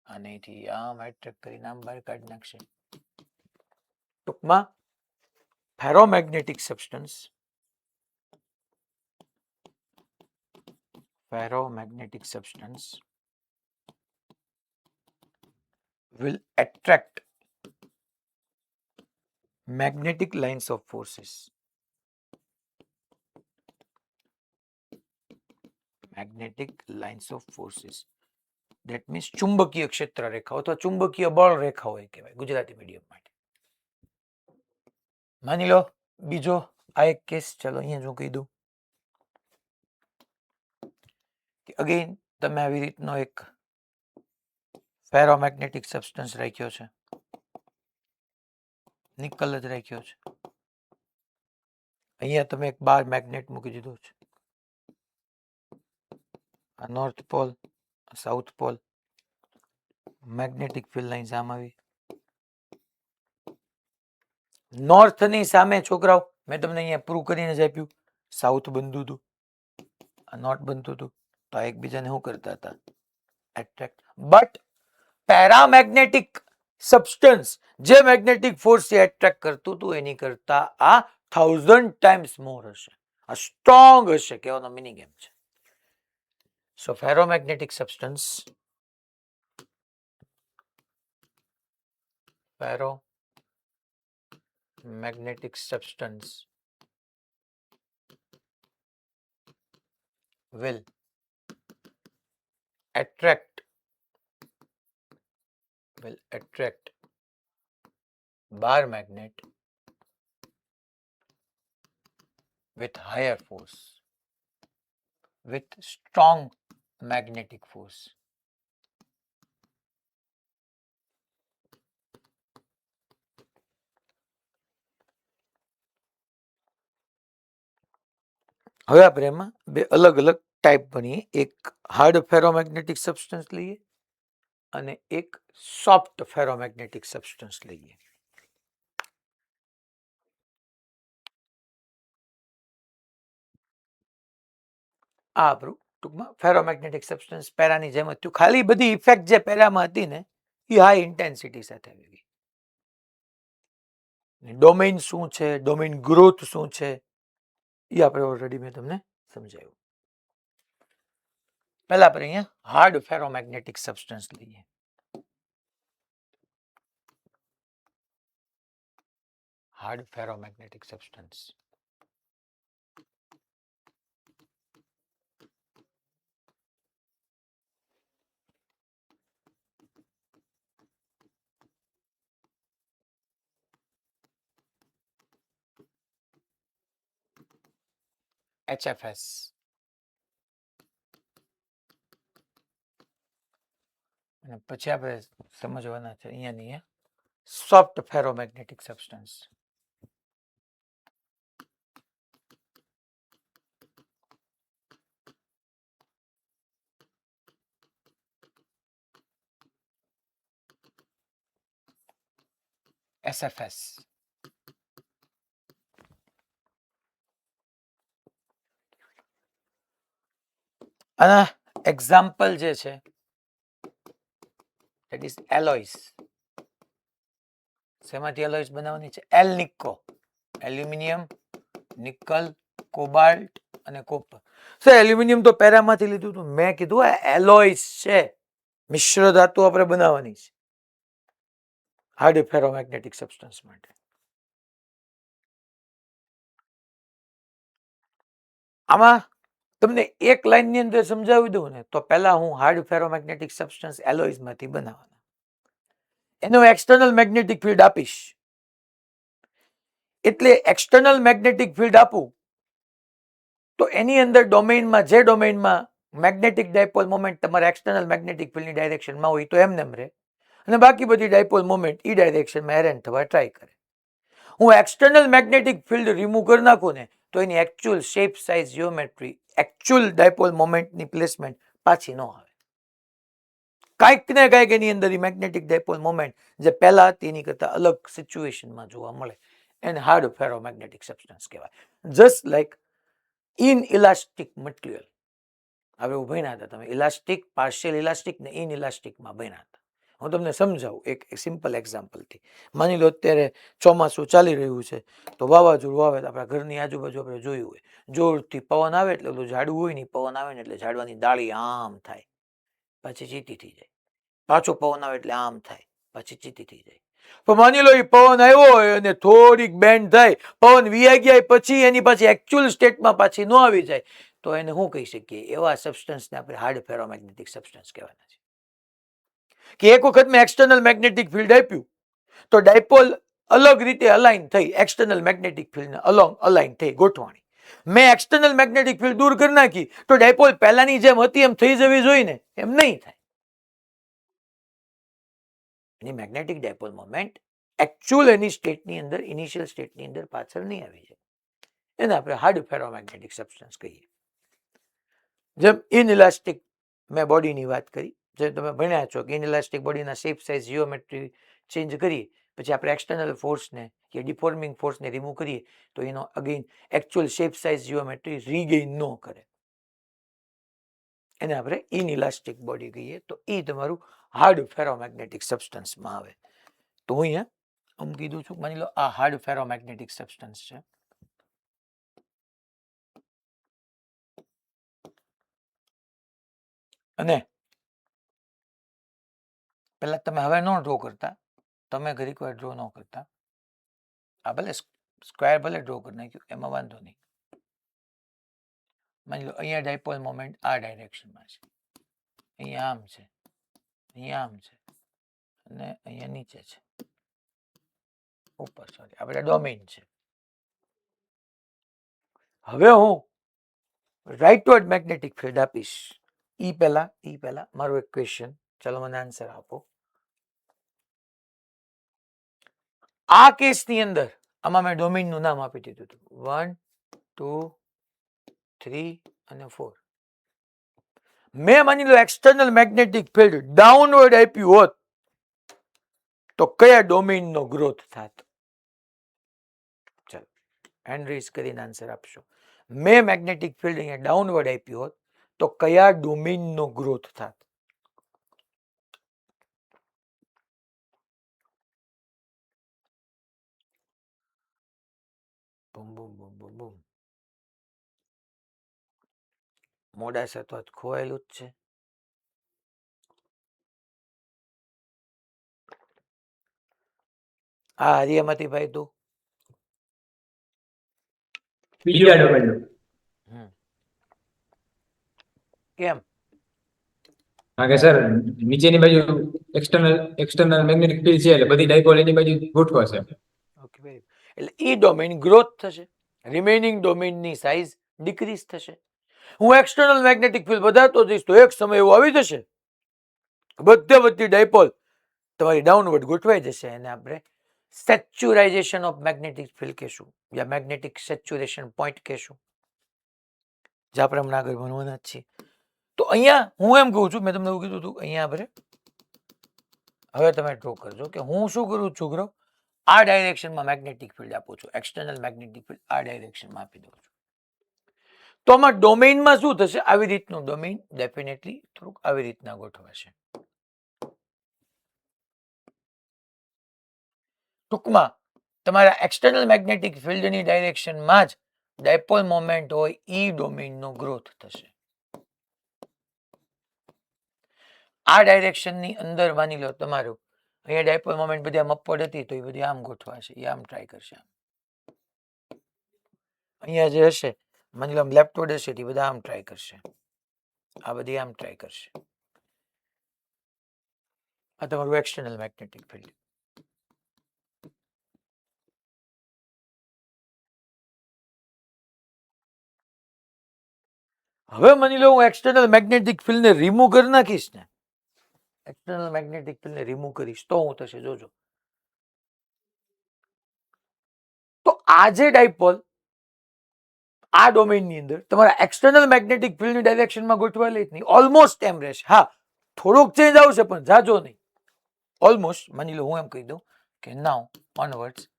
અને અહીંથી આમ એટ્રેક્ટ કરીને આમ બહાર કાઢી નાખશે. ટૂંકમાં ferromagnetic substance will attract magnetic lines of forces. Magnetic lines of forces. That means ચુંબકીય ક્ષેત્ર રેખાઓ અથવા ચુંબકીય બળ રેખાઓ કહેવાય ગુજરાતી મીડિયમ માટે. માની લો બીજો આ એક કેસ, ચાલો અહીંયા જો કહી દઉં કે અગેન તમે આવી રીતનો એક ફેરોમેગ્નેટિક સબસ્ટન્સ રાખ્યો છે, નિકલ જ રાખ્યો છે, અહીંયા તમે એક બાર મેગ્નેટ મૂકી દીધું છે, આ north pole, south pole, magnetic field lines આમ આવી, નોર્થ ની સામે છોકરાઓ મેં તમને અહીંયા પ્રૂવ કરીને જ આપ્યું, સાઉથ બનતું હતું, આ નોર્થ બનતું હતું, તો આ એકબીજાને શું કરતા હતા? એટ્રેક્ટ. બટ પેરામેગ્નેટિક સબસ્ટન્સ જે મેગ્નેટિક ફોર્સ એટ્રેક્ટ કરતું હતું એની કરતા આ 1000 ટાઈમ્સ મોર હશે, આ સ્ટ્રોંગ હશે, કહેવાનો મિનિંગ એમ છે. So ferromagnetic substance, ferromagnetic substance will attract bar magnet with higher force, with strong magnetic force. હવે આપણે એમાં બે અલગ અલગ ટાઈપ ભણીએ, એક હાર્ડ ફેરોમેગ્નેટિક સબસ્ટન્સ લઈએ અને એક સોફ્ટ ફેરોમેગ્નેટિક સબસ્ટન્સ લઈએ. આ આપણું ટૂંકમાં ફેરોમેગ્નેટિક સબસ્ટન્સ પેરાની જેમ હતું, ખાલી બધી ઇફેક્ટ જે પેરામાં હતી ને એ હાઈ ઇન્ટેન્સિટી સાથે આવી ગઈ. ડોમેઇન શું છે, ડોમેઇન ગ્રોથ શું છે એ આપણે ઓલરેડી મેં તમને સમજાવ્યું. પહેલા આપણે અહીંયા હાર્ડ ફેરોમેગ્નેટિક સબસ્ટન્સ લઈએ. Hard ferromagnetic substance, HFS. અને પછી આપણે સમજવાના છે અહીંયા સોફ્ટ ફેરોમેગ્નેટિક સબસ્ટન્સ. SFS. આના એક્ઝામ્પલ જે છે that is alloys. શેમાંથી એલોયસ બનાવવાની છે? એલનિકો, એલ્યુમિનિયમ, નિકલ, કોબાલ્ટ અને કોપર. સર એલ્યુમિનિયમ તો પેરામાંથી લીધું હતું, મેં કીધું આ એલોયસ છે, મિશ્ર ધાતુ આપણે બનાવવાની છે હાર્ડ ફેરોમેગ્નેટિક સબસ્ટન્સ માટે. આમાં તમને એક લાઈનની અંદર સમજાવી દઉં ને તો પહેલા હું હાર્ડ ફેરોમેગ્નેટિક સબસ્ટન્સ એલોયસ માંથી બનાવવાના, એનો એક્સટર્નલ મેગ્નેટિક ફિલ્ડ આપીશ, એટલે એક્સટર્નલ મેગ્નેટિક ફિલ્ડ આપું તો એની અંદર ડોમેઇનમાં જે ડોમેઇનમાં મેગ્નેટિક ડાયપોલ મોમેન્ટ તમારા એક્સટર્નલ મેગ્નેટિક ફિલ્ડની ડાયરેક્શનમાં હોય તો એમને રહે, અને બાકી બધી ડાયપોલ મોમેન્ટ એ ડાયરેક્શનમાં એરેન્જ થવા ટ્રાય કરે. હું એક્સટર્નલ મેગ્નેટિક ફિલ્ડ રિમૂવ કરી નાખું ને તો એની actual shape, size, geometry, actual dipole મોમેન્ટની પ્લેસમેન્ટ પાછી ન આવે. કાંઈક ને કાંઈક એની અંદર મેગ્નેટિક ડાયપોલ મોમેન્ટ જે પહેલા હતી એની કરતા અલગ સિચ્યુએશનમાં જોવા મળે, એને હાર્ડ ફેરોમેગ્નેટિક સબસ્ટન્સ કહેવાય. Just like inelastic material. હવે એવું ભણ્યા હતા તમે, ઇલાસ્ટિક, પાર્શિયલ ઇલાસ્ટિક ને ઇનઇલાસ્ટિકમાં ભણ્યા હતા. હું તમને સમજાવું એક સિમ્પલ એક્ઝામ્પલથી. માની લો અત્યારે ચોમાસું ચાલી રહ્યું છે તો વાવાઝોડું આવે તો આપણા ઘરની આજુબાજુ આપણે જોયું હોય, જોરથી પવન આવે એટલે ઓલું ઝાડવું હોય ને પવન આવે ને એટલે ઝાડવાની ડાળી આમ થાય, પછી ચીટી થઈ જાય, પાછો પવન આવે એટલે આમ થાય, પછી ચીટી થઈ જાય. પણ માની લો એ પવન આવ્યો હોય અને થોડીક બેન્ડ થાય, પવન વિયા ગયા પછી એની પાછી એકચ્યુઅલ સ્ટેટમાં પાછી ન આવી જાય તો એને શું કહી શકીએ? એવા સબસ્ટન્સને આપણે હાર્ડ ફેરોમેગ્નેટિક સબસ્ટન્સ કહેવાના છે. કે એક વખત મેં એક્સટર્નલ મેગ્નેટિક ફિલ્ડ આપ્યું તો ડાયપોલ અલગ રીતે અલાઇન થઈ એક્સટર્નલ મેગ્નેટિક ફિલ્ડને અલાઇન થઈ ગોઠવાણી. મેં એક્સટર્નલ મેગ્નેટિક ફિલ્ડ દૂર કરી નાખી તો ડાયપોલ પહેલાની જેમ હતી એમ થઈ જવી જોઈએ ને, એમ નહીં થાય. એની મેગ્નેટિક ડાયપોલ મોમેન્ટ એકચ્યુઅલ એની સ્ટેટની અંદર, ઇનિશિયલ સ્ટેટની અંદર પાછળ નહીં આવી જાય. એને આપણે હાર્ડ ફેરોમેગ્નેટિક સબસ્ટન્સ કહીએ. જેમ ઇનઇલાસ્ટિક મેં બોડીની વાત કરી, જેમ તમે ભણ્યા છો કે ઇનઇલાસ્ટિક બોડીના શેપ સાઇઝ જીઓમેટ્રી ચેન્જ કરીએ પછી આપણે એક્સટર્નલ ફોર્સને કે ડિફોર્મિંગ ફોર્સને રિમૂવ કરીએ તો એનો again actual shape size geometry regain ન કરે. એને આપણે ઇનઇલાસ્ટિક બોડી કહીએ. તો એ તમારું હાર્ડ ફેરોમેગ્નેટિક સબસ્ટન્સમાં આવે. તો હું અહીંયા આમ કીધું છું, માની લો આ હાર્ડ ફેરોમેગ્નેટિક સબસ્ટન્સ છે. અને પેલા તમે હવે ન ડ્રો કરતા, તમે ઘડીક વાર ડ્રો ન કરતા, આ ભલે સ્ક્વેર ભલે ડ્રો કરી નાખ્યું, એમાં વાંધો નહીં. માની લો અહીંયા ડાયપોલ મોમેન્ટ આ ડાયરેક્શનમાં છે, અહીંયા આમ છે, અહીંયા આમ છે, અને અહીંયા નીચે છે, ઉપર સોરી આપણે ડોમેઇન છે. હવે હું રાઇટવર્ડ મેગ્નેટિક ફિલ્ડ આપીશ. ઈ પહેલા મારો એક ક્વેશ્ચન, ચલો મને આન્સર આપો. આ કેસની અંદર આમાં મેં ડોમેઇનનું નામ આપી દીધું હતું 1 2 3 અને 4. મેં માની લો એક્સટર્નલ મેગ્નેટિક ફિલ્ડ ડાઉનવર્ડ આપ્યું હોત તો કયા ડોમેઇનનો ગ્રોથ થાત? ચલો હેન્ડ રેઝ કરીને આન્સર આપશો. મેં મેગ્નેટિક ફિલ્ડ અહીંયા ડાઉનવર્ડ આપ્યું હોત તો કયા ડોમેઇનનો ગ્રોથ થાત? બૂમ બૂમ બૂમ બૂમ બૂમ. મોડાસા તો ખોવાયેલું જ છે. હા હરિયામાંથી ભાઈ તું બીજા ડોમેનનું. કેમ? કારણ કે સર નીચેની બાજુ એક્સટર્નલ મેગ્નેટિક ફિલ્ડ છે એટલે બધી ડાયપોલ એની બાજુ ગોઠવાશે. ઓકે વેરી એટલે ઈ ડોમેઇન ગ્રોથ થશે, રિમેઇનિંગ ડોમેઇનની સાઇઝ ડિક્રીઝ થશે. હું એક્સટર્નલ મેગ્નેટિક ફિલ્ડ વધારતો જઈશ તો એક સમય એવો આવી જશે બધે બધી ડાયપોલ તમારી ડાઉનવર્ડ ગોઠવાઈ જશે. એને આપણે સેચ્યુરાઇઝેશન ઓફ મેગ્નેટિક ફિલ્ડ કહેશું, યા મેગ્નેટિક સેચ્યુરેશન પોઈન્ટ કહેશું, જે આપણે હમણાં આગળ ભણવાના જ છીએ. તો અહીંયા હું એમ કહું છું, મેં તમને એવું કીધું હતું, અહીંયા આપણે હવે તમે ડ્રો કરજો કે હું શું કરું છું. ગ્રો આ ડાયરેક્શનમાં મેગ્નેટિક ફિલ્ડ આપું છું, એક્સટર્નલ મેગ્નેટિક ફિલ્ડ આ ડાયરેક્શનમાં આપી દઉં છું. તો આમાં ડોમેઇનમાં શું થશે? આવી રીતનું ડોમેઇન ડેફિનેટલી થોડુંક આવી રીતના ગોઠવાશે. ટૂંકમાં તમારા એક્સટર્નલ મેગ્નેટિક ફિલ્ડની ડાયરેક્શનમાં જ ડાયપોલ મોમેન્ટ હોય ઈ ડોમેઇનનો ગ્રોથ થશે. આ ડાયરેક્શનની અંદર માની લો તમારું અહીંયા ડાયપોલ મોમેન્ટ બધી આમ અપવર્ડ હતી તો એ બધી આમ ગોઠવાશે, એ આમ ટ્રાય કરશે. અહીંયા જે હશે માની લો આમ લેફ્ટવર્ડ હશે એ બધા આમ ટ્રાય કરશે, આ બધી આમ ટ્રાય કરશે. આ તમારું એક્સટર્નલ મેગ્નેટિક ફિલ્ડ. હવે માની લો હું એક્સટર્નલ મેગ્નેટિક ફિલ્ડને રિમૂવ કરી નાખીશ ને, એક્સટર્નલ મેગ્નેટિક ફિલ્ડને રિમૂવ કરીશ તો શું થશે જોજો. તો આ જે ડાયપોલ આ ડોમેઇનની અંદર તમારા એક્સટર્નલ મેગ્નેટિક ફિલ્ડની ડાયરેક્શનમાં ગોઠવાયેલી જ નહીં, ઓલમોસ્ટ એમ રહેશે. હા થોડોક ચેન્જ આવશે પણ જાજો નહીં, ઓલમોસ્ટ. માની લો હું એમ કહી દઉં કે નાઉ ઓનવર્ડ્સ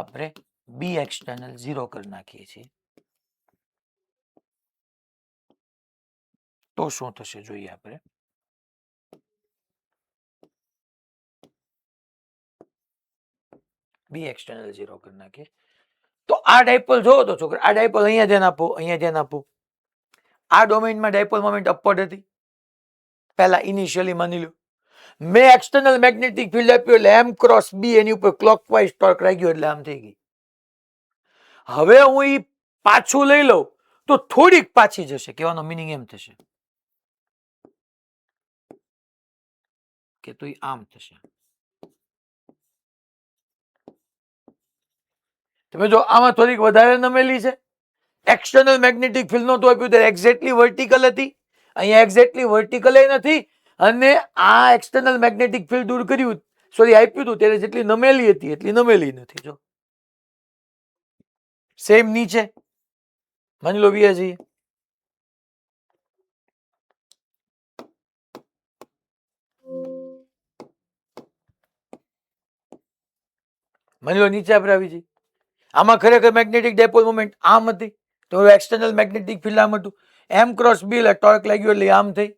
આપણે બી એક્સટર્નલ 0 કરી નાખીએ છીએ તો શું થશે જોઈએ આપણે. બી એક્સટર્નલ 0 કરી નાખીએ તો આ ડાયપોલ જોવો તો છોકરા, આ ડાયપોલ અહીંયા ધ્યાન આપો, અહીંયા ધ્યાન આપો. આ ડોમેઇનમાં ડાયપોલ મોમેન્ટ અપવર્ડ હતી પહેલા ઇનિશિયલી માની લો. મેં એક્સટર્નલ મેગ્નેટિક ફિલ્ડ આપ્યું એટલે એમ ક્રોસ બી એની ઉપર ક્લોકવાઇઝ ટોર્ક રાખ્યો એટલે આમ થઈ ગઈ. હવે હું ઈ પાછું લઈ લઉં તો થોડીક પાછી જશે, કહેવાનો મીનિંગ એમ થશે કે તો આમ થશે. તમે જો આમાં થોડીક વધારે નમેલી છે, એક્સટર્નલ મેગ્નેટિક ફિલ્ડ નહોતું આપ્યું ત્યારે એક્ઝેક્ટલી વર્ટિકલ હતી, અહીંયા એક્ઝેક્ટલી વર્ટિકલ નથી, અને આ એક્સટર્નલ મેગ્નેટિક ફિલ્ડ દૂર કર્યું, સોરી આપ્યું હતું ત્યારે જેટલી નમેલી હતી એટલી નમેલી નથી. જો સેમ નીચે માની લો વિયાજી, માની લો નીચે આપણે આવી જઈએ, આમાં ખરેખર મેગ્નેટિક ડાયપોલ મોમેન્ટ આમ હતી, તો એક્સટર્નલ મેગ્નેટિક ફિલ્ડ આમ હતું, એમ ક્રોસ બી એટલે ટોર્ક લાગ્યું એટલે આમ થઈ,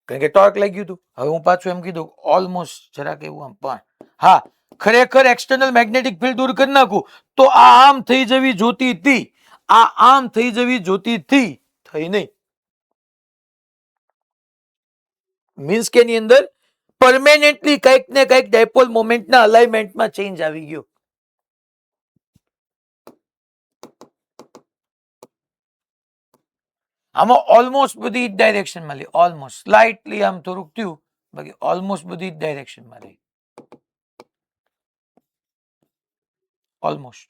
કારણ કે ટોર્ક લાગ્યું હતું. હવે હું પાછું એમ કીધું ઓલમોસ્ટ જરાક એવું આમ, પણ હા ખરેખર એક્સટર્નલ મેગ્નેટિક ફિલ્ડ દૂર કરી નાખું તો આ આમ થઈ જવી જોતી હતી, આ આમ થઈ જવી જોતી હતી, થઈ નહીં. મીન્સ કે એની અંદર પરમેનન્ટલી કંઈક ને કંઈક ડાયપોલ મોમેન્ટના અલાઇનમેન્ટમાં ચેન્જ આવી ગયો. આમાં ઓલમોસ્ટ બધી ડાયરેક્શનમાં લે, ઓલમોસ્ટ સ્લાઇટલી આમ થોડુંક થયું, બાકી ઓલમોસ્ટ બધી ડાયરેક્શનમાં રહી, ઓલમોસ્ટ.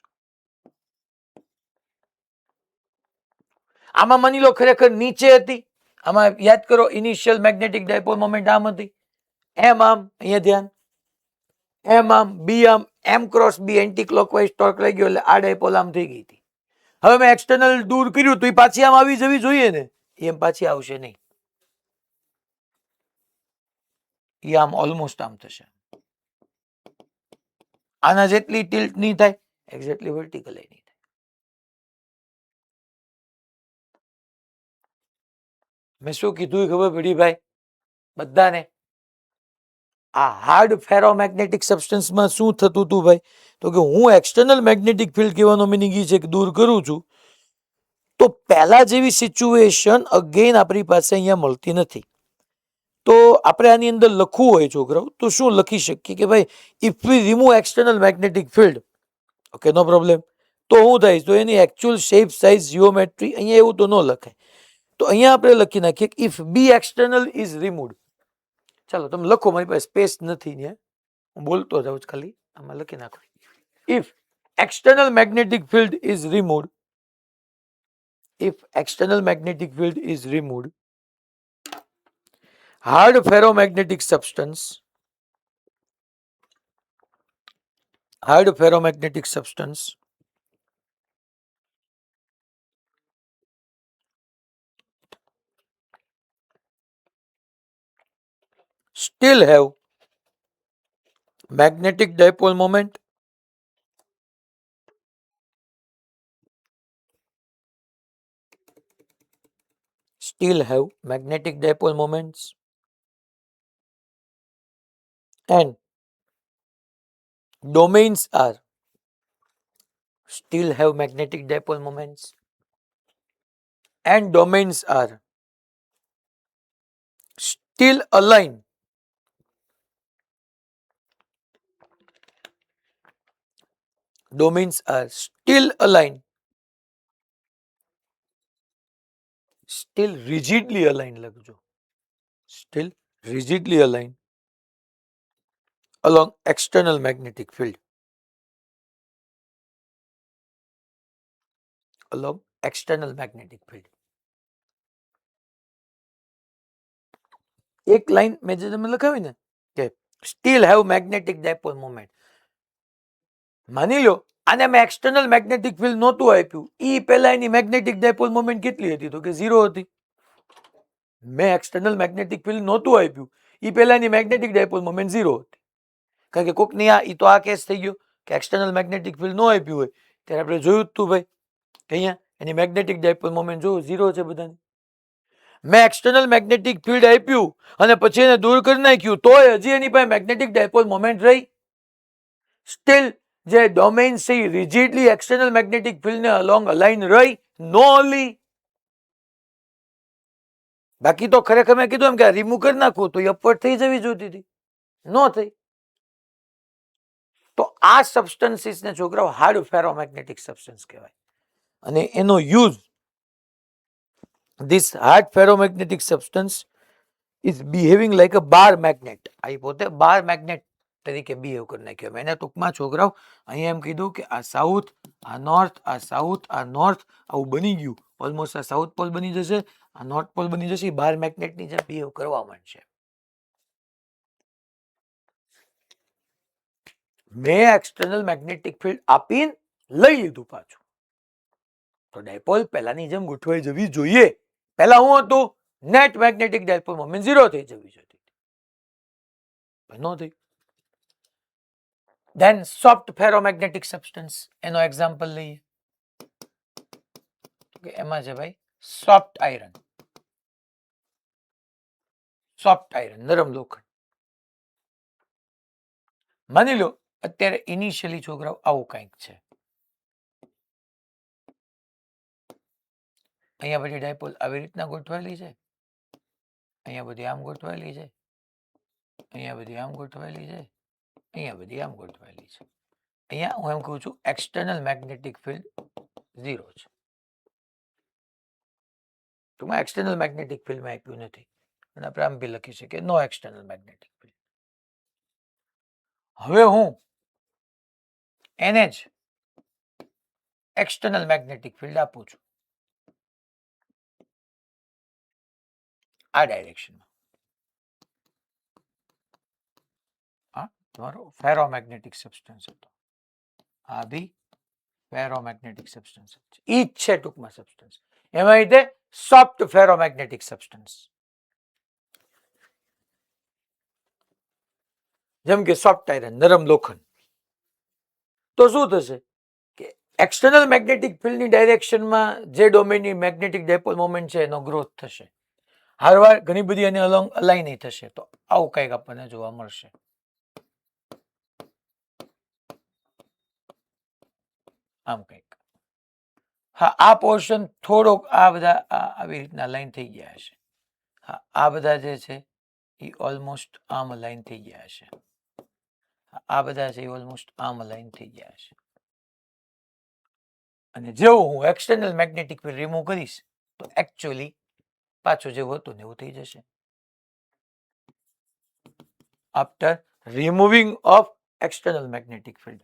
આમાં માની લો ખરેખર નીચે હતી, આમાં યાદ કરો ઇનિશિયલ મેગ્નેટિક ડાયપોલ મોમેન્ટ આમ હતી, એમ આમ, અહીંયા ધ્યાન, એમ આમ, બી આમ, M cross B anti clockwise torque લાગ્યો એટલે આ ડાયપોલ આમ થઈ ગઈ હતી. હવે મેં એક્સટર્નલ દૂર કર્યું તો એ પાછી આમ આવી જવી જોઈએ ને, એમ પાછી આવશે નહીં, એ આમ ઓલમોસ્ટ આમ થશે, આના જેટલી ટિલ્ટ નહીં થાય, એક્ઝેક્ટલી વર્ટિકલ નહીં થાય. મેં શું કીધું ખબર પડી ભાઈ બધાને? આ હાર્ડ ફેરોમેગ્નેટિક સબસ્ટન્સમાં શું થતું હતું ભાઈ, તો કે હું એક્સટર્નલ મેગ્નેટિક ફિલ્ડ કહેવાનો મિનિંગ એ છે કે દૂર કરું છું, તો પહેલા જેવી સિચ્યુએશન અગેન આપણી પાસે અહીંયા મળતી નથી. તો આપણે આની અંદર લખવું હોય છોકરાઓ તો શું લખી શકીએ કે ભાઈ if we remove external magnetic field, okay no problem, તો શું થાય, તો એની એકચ્યુઅલ શેપ સાઇઝ જીઓમેટ્રી, અહીંયા એવું તો ન લખાય, તો અહીંયા આપણે લખી નાખીએ if B external is removed. ચાલો તમે લખો, મારી પાસે સ્પેસ નથી ને, હું બોલતો જાઉં ખાલી, આમાં લખી નાખો if external magnetic field is removed, if external magnetic field is removed, hard ferromagnetic substance still have magnetic dipole moment and domains are still have magnetic dipole moments and domains are still align still rigidly aligned લખજો, still rigidly aligned along external magnetic field, along external magnetic field. એક line મેં જે તમે લખાવી ને કે still have magnetic dipole moment, માની લો આને મેં એક્સટર્નલ મેગ્નેટિક ફિલ્ડ નહોતું આપ્યું, ઈ પહેલા એની મેગ્નેટિક ડાયપોલ મોમેન્ટ કેટલી હતી, તો કે 0 હતી. મેં એક્સટર્નલ મેગ્નેટિક ફિલ્ડ નહોતું આપ્યું, ઈ પહેલા એની મેગ્નેટિક ડાયપોલ મોમેન્ટ 0 હતી, કારણ કે કોકની ઈ તો આ કેસ થઈ ગયો કે એક્સટર્નલ મેગ્નેટિક ફિલ્ડ ન આપ્યું હોય ત્યારે આપણે જોયું હતું ભાઈ કે અહીંયા એની મેગ્નેટિક ડાયપોલ મોમેન્ટ જો 0 છે બધાની. મેં એક્સટર્નલ મેગ્નેટિક ફિલ્ડ આપ્યું અને પછી એને દૂર કરી નાખ્યું તોય હજી એની પાસે મેગ્નેટિક ડાયપોલ મોમેન્ટ રહી, સ્ટીલ જે ડોમેન છે રિજિડલી એક્સટર્નલ મેગ્નેટિક ફિલ્ડ ને અલોંગ અલાઇન રહી, નો ઓનલી. બાકી તો ખરેખર મેં કીધું એમ કે રિમૂવ કરી નાખવું તો અપવર્ડ થઈ જવી જોતી હતી, નો થઈ. તો આ સબસ્ટન્સીસ ને છોકરાઓ હાર્ડ ફેરોમેગ્નેટિક સબસ્ટન્સ કહેવાય, અને એનો use this hard ferromagnetic substance is behaving like a bar magnet. આ પોતે બાર મેગ્નેટ તરીકે બિહેવ કરી નાખ્યો. એને ટૂંકમાં છોકરાઓ અહીંયા એમ કીધું કે આ સાઉથ, આ નોર્થ, આ સાઉથ, આ નોર્થ આવું બની ગયું. ઓલમોસ્ટ આ સાઉથ પોલ બની જશે, આ નોર્થ પોલ બની જશે. બાર મેગ્નેટની જેમ બિહેવ કરવા માંડશે. મેં એક્સટર્નલ મેગ્નેટિક ફિલ્ડ આપીને લઈ લીધું પાછું. તો ડાયપોલ પહેલાની જેમ ગોઠવાઈ જવી જોઈએ. પહેલા હું હતું નેટ મેગ્નેટિક ડાયપોલ મોમેન્ટ 0 થઈ જવી જોઈએ. ન થઈ. ધેન સોફ્ટ ફેરોમેગ્નેટિક સબસ્ટન્સ, એનો એક્ઝામ્પલ લઈએ. એમાં છે ભાઈ સોફ્ટ આયરન. સોફ્ટ આયરન નરમ લોખંડ. માની લો અત્યારે ઇનિશિયલી છોકરાઓ આવું કંઈક છે. અહીંયા બધી ડાયપોલ આવી રીતના ગોઠવાયેલી છે, અહીંયા બધી આમ ગોઠવાયેલી છે, અહીંયા બધી આમ ગોઠવાયેલી છે, અહીંયા બધી આમ ગોઠવાયેલી છે. અહીંયા હું એમ કહું છું એક્સટર્નલ મેગ્નેટિક ફિલ્ડ 0 છે. ટૂંકમાં એક્સટર્નલ મેગ્નેટિક ફિલ્ડમાં આપ્યું નથી અને આપણે આમ બી લખી શકીએ નો એક્સટર્નલ મેગ્નેટિક ફિલ્ડ. હવે હું એને જ એક્સટર્નલ મેગ્નેટિક ફિલ્ડ આપું છું આ ડાયરેક્શનમાં. હા, તમારો ફેરોમેગ્નેટિક સબસ્ટન્સ હતો. આ બી ફેરોમેગ્નેટિક સબસ્ટન્સ ઈ જ છે ટૂંકમાં સબસ્ટન્સ. એમાં રીતે સોફ્ટ ફેરોમેગ્નેટિક સબસ્ટન્સ, જેમ કે સોફ્ટ આયરન નરમ લોખંડ. તો શું થશે કે એક્સટર્નલ મેગ્નેટિક ફિલ્ડની ડાયરેક્શનમાં જે ડોમેનની મેગ્નેટિક ડાયપોલ મોમેન્ટ છે એનો ગ્રોથ થશે. હારવાર ઘણી બધી એને અલોંગ અલાઇન થશે. તો આવું કંઈક આપણને જોવા મળશે. આમ કંઈક. હા, આ પોર્શન થોડોક આ બધા આવી રીતના અલાઇન થઈ ગયા હશે. હા, આ બધા જે છે એ ઓલમોસ્ટ આમ અલાઇન થઈ ગયા હશે. આ બધા છે એ ઓલમોસ્ટ આમ અલાઇન થઈ ગયા હશે. અને જેવું હું એક્સટર્નલ મેગ્નેટિક ફિલ્ડ રિમૂવ કરીશ તો એકચ્યુઅલી પાછું જેવું હતું ને એવું થઈ જશે. After removing of external magnetic field,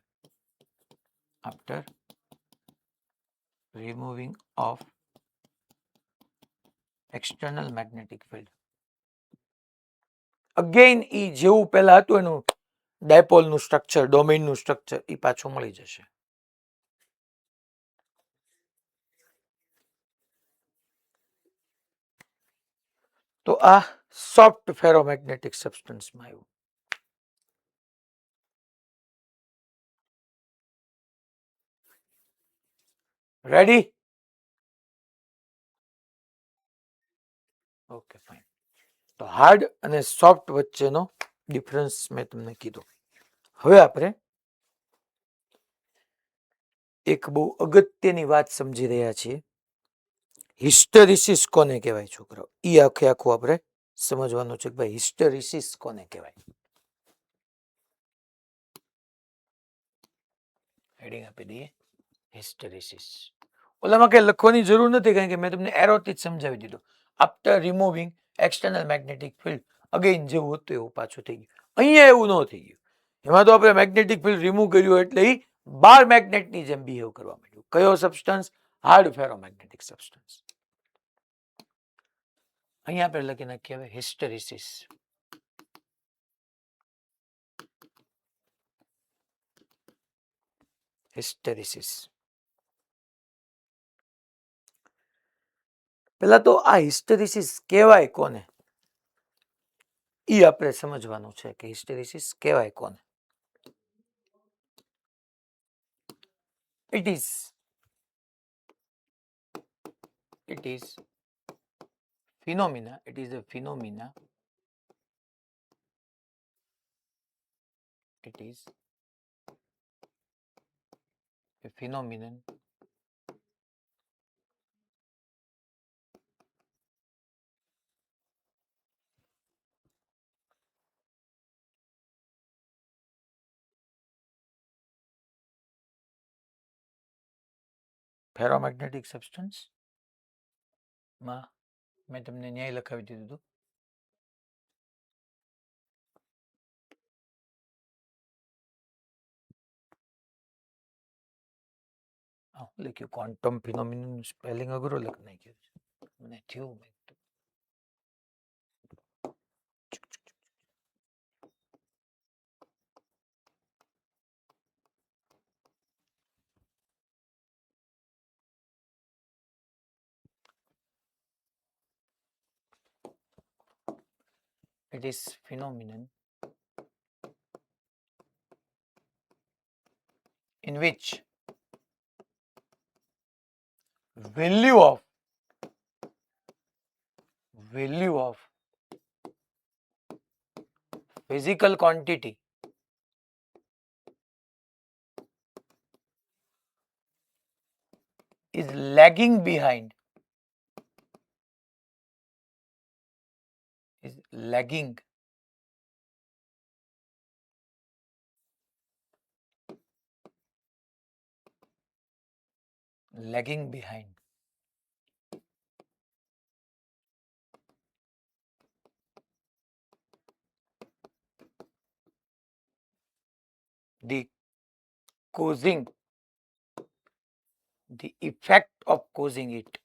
after removing of external magnetic field again ઈ જેવું પહેલા હતું એનું ડાયપોલનું સ્ટ્રક્ચર, ડોમેનનું સ્ટ્રક્ચર એ પાછું મળી જશે. તો આ સોફ્ટ ફેરોમેગ્નેટિક સબસ્ટન્સમાં આવ્યું. રેડી? Okay fine. તો હાર્ડ અને સોફ્ટ વચ્ચેનો ડિફરન્સ મેં તમને કીધો. હવે આપણે એક બહુ અગત્યની વાત સમજી રહ્યા છીએ. હિસ્ટેરિસિસ કોને કહેવાય છોકરાઓ? ઈ આખે આખું આપણે સમજવાનું છે કે ભાઈ હિસ્ટેરિસિસ કોને કહેવાય. હેડિંગ આપી દઈએ હિસ્ટેરિસિસ. ઓલામાં કઈ લખવાની જરૂર નથી કારણ કે મેં તમને એરોથી જ સમજાવી દીધું. After removing external magnetic field again જેવું હતું એવું પાછું થઈ ગયું. અહીંયા એવું ન થઈ ગયું. એમાં તો આપણે મેગ્નેટિક ફિલ્ડ રિમૂવ કર્યું એટલે એ બાર મેગ્નેટની જેમ બિહેવ કરવા માંડ્યું. કયો સબસ્ટન્સ? Hard ferromagnetic substance. અહીંયા આપણે લખી નાખીએ હવે હિસ્ટેરિસિસ. હિસ્ટેરિસિસ. પેલા તો આ હિસ્ટેરિસિસ કહેવાય કોને ઈ આપણે સમજવાનું છે કે હિસ્ટેરિસિસ કહેવાય કોને. It is phenomena. It is a phenomena. It is a phenomenon ferromagnetic substance માં મેં તમને ન્યાય લખાવી દીધું હતું. લખ્યું ક્વોન્ટમ ફિનોમિનન સ્પેલિંગ અઘરો લખી નાખ્યું છે મને થયું મેં કીધું. It is phenomenon in which value of physical quantity is lagging behind the effect of causing it.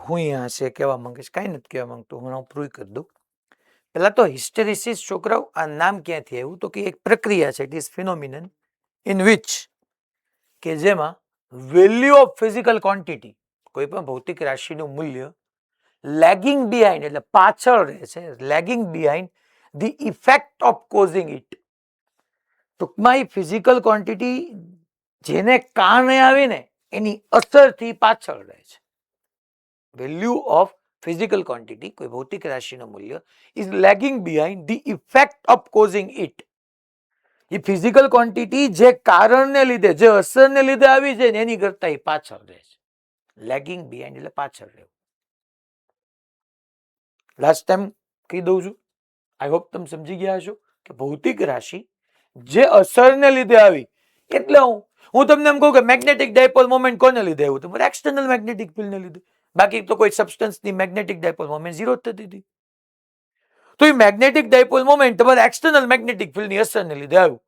હું અહીંયા છે કહેવા માંગીશ, કાંઈ નથી કહેવા માંગતો, હું પ્રૂવ કરી દઉં. પહેલા તો હિસ્ટેરિસિસ છોકરાઓ આ નામ ક્યાંથી આવ્યું, તો કે એક પ્રક્રિયા છે, it is phenomenon in which કે જેમાં વેલ્યુ ઓફ ફિઝિકલ ક્વોન્ટિટી કોઈ પણ ભૌતિક રાશિનું મૂલ્ય લેગિંગ બિહાઇન્ડ એટલે પાછળ રહે છે, lagging behind the effect of causing it. ટૂંકમાં એ ફિઝિકલ ક્વોન્ટિટી જેને કારણે આવીને એની અસરથી પાછળ રહે છે. વેલ્યુ ઓફ physical quantity કોઈ ભૌતિક રાશિનું મૂલ્ય is lagging behind the effect of causing it. A physical quantity જે કારણને લીધે, જે અસરને લીધે આવી છે ને એની કરતા એ પાછળ રહે છે. લેગિંગ બિહાઇન્ડ એટલે પાછળ રહેવું. લાસ્ટ ટાઈમ કહી દઉં છું, આઈ હોપ તમે સમજી ગયા હશો કે ભૌતિક રાશિ જે અસરને લીધે આવી, એટલે હું તમને એમ કહું કે મેગ્નેટિક ડાયપોલ મોમેન્ટ કોને લીધે આવ્યું? તમારે એક્સટર્નલ મેગ્નેટિક ફિલ્ડને લીધે. બાકી તો કોઈ સબસ્ટન્સની મેગ્નેટિક ડાયપોલ મોમેન્ટ ઝીરો જ થતી હતી. તો એ મેગ્નેટિક ડાયપોલ મોમેન્ટ તમારે એક્સટર્નલ મેગ્નેટિક ફિલ્ડની અસરને લીધે આવ્યું.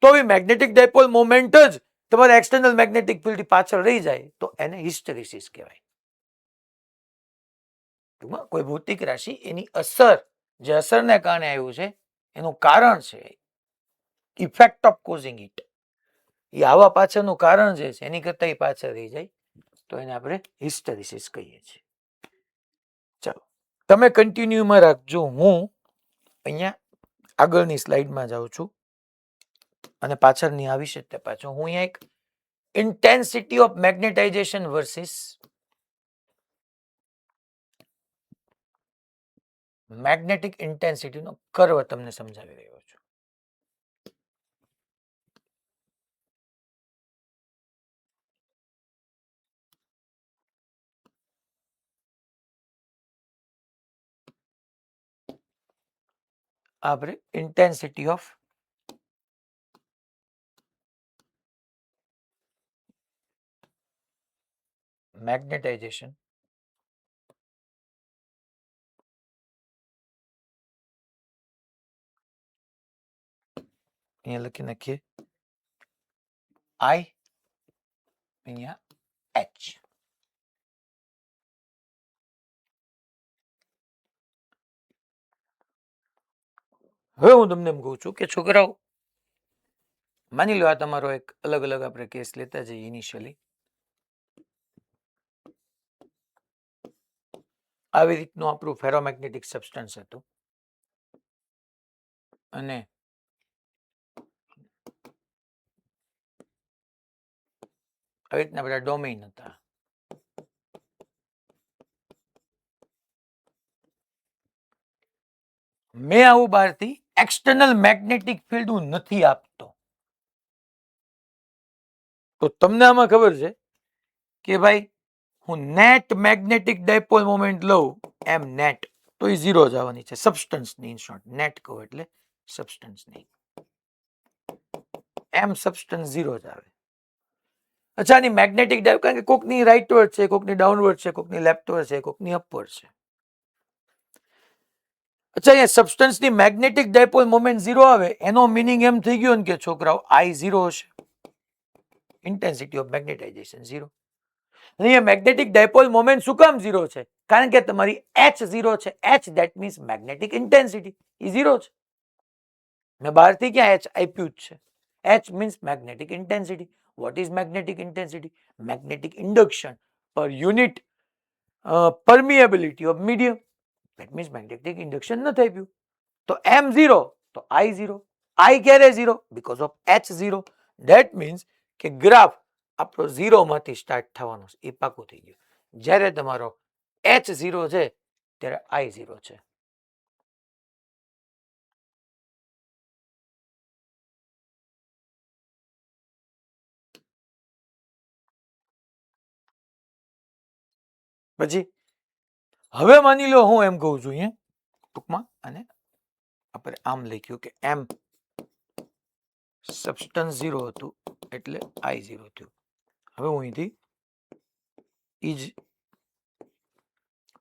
તો એ મેગ્નેટિક ડાયપોલ મોમેન્ટ જ તમારે એક્સટર્નલ મેગ્નેટિક ફિલ્ડની પાછળ રહી જાય તો એને હિસ્ટેરિસિસ કહેવાય. ટૂંકમાં કોઈ ભૌતિક રાશિ એની અસર, જે અસરને કારણે આવ્યું છે એનું કારણ છે, ઇફેક્ટ ઓફ કોઝિંગ ઇટ, એ આવા પાછળનું કારણ જે છે એની કરતા એ પાછળ રહી જાય તો એને આપણે હિસ્ટેરિસિસ કહીએ છીએ. ચાલો તમે કન્ટિન્યુમાં રાખજો, હું અહીંયા આગળની સ્લાઇડમાં જાઉં છું અને પાછળની આવી છે તે પાછળ હું અહીંયા એક intensity of magnetization versus magnetic ઇન્ટેન્સિટીનો કર્વ તમને સમજાવી રહ્યો છું. આપણે ઇન્ટેન્સિટી ઓફ મેગ્નેટાઇઝેશન અહીંયા લખી નાખીએ I, અહીંયા H. હવે હું તમને એમ કહું છું કે છોકરાઓ માની લો આ તમારો એક અલગ અલગ આપણે કેસ લેતા જઈએ. ઇનિશિયલી આવી રીતનું આપણું ફેરોમેગ્નેટિક સબસ્ટન્સ હતું અને આવી રીતના બધા ડોમેઇન હતા. મેં આવું બહારથી એક્સટર્નલ મેગ્નેટિક ફિલ્ડ હું નથી આપતો, તો તમને આમાં ખબર છે કે ભાઈ હું નેટ મેગ્નેટિક ડાયપોલ મોમેન્ટ લઉં એમ નેટ તો એ ઝીરો જ આવવાની છે. સબસ્ટન્સની ઇન શોર્ટ નેટ કહો એટલે સબસ્ટન્સની, એમ સબસ્ટન્સ ઝીરો જ આવે. અચ્છા, આની મેગ્નેટિક ડાયપોલ કારણ કે કોકની રાઇટવર્ડ છે, કોકની ડાઉનવર્ડ છે, કોકની લેફ્ટવર્ડ છે, કોકની અપવર્ડ છે. અચ્છા, અહીંયા સબસ્ટન્સની મેગ્નેટિક ડાયપોલ મોમેન્ટ 0 આવે એનો મીનિંગ એમ થઈ ગયો ને કે છોકરાઓ I 0 હશે, ઇન્ટેન્સિટી ઓફ મેગ્નેટાઇઝેશન 0. અહીંયા મેગ્નેટિક ડાયપોલ મોમેન્ટ શું કામ 0 છે? કારણ કે તમારી H 0 છે. H that means magnetic intensity એ 0 છે. મેં બહારથી ક્યાં H આપ્યું જ છે? H means magnetic intensity. What is magnetic intensity? Magnetic induction પર unit permeability of medium. That means magnetic induction નથી આપ્યું. તો M 0 તો I 0. I ક્યારે 0? Because of H 0. That means કે ગ્રાફ આપણો 0 માંથી સ્ટાર્ટ થવાનો છે, એ પાકું થઈ ગયું. જ્યારે તમારો H 0 છે ત્યારે I 0 છે. પછી હવે માની લો હું એમ કહું છું અહીંયા ટૂંકમાં, અને આપણે આમ લખ્યું કે એમ સબસ્ટન્સ 0 હતું એટલે I 0 થયું. હવે હું અહીંથી ઇજ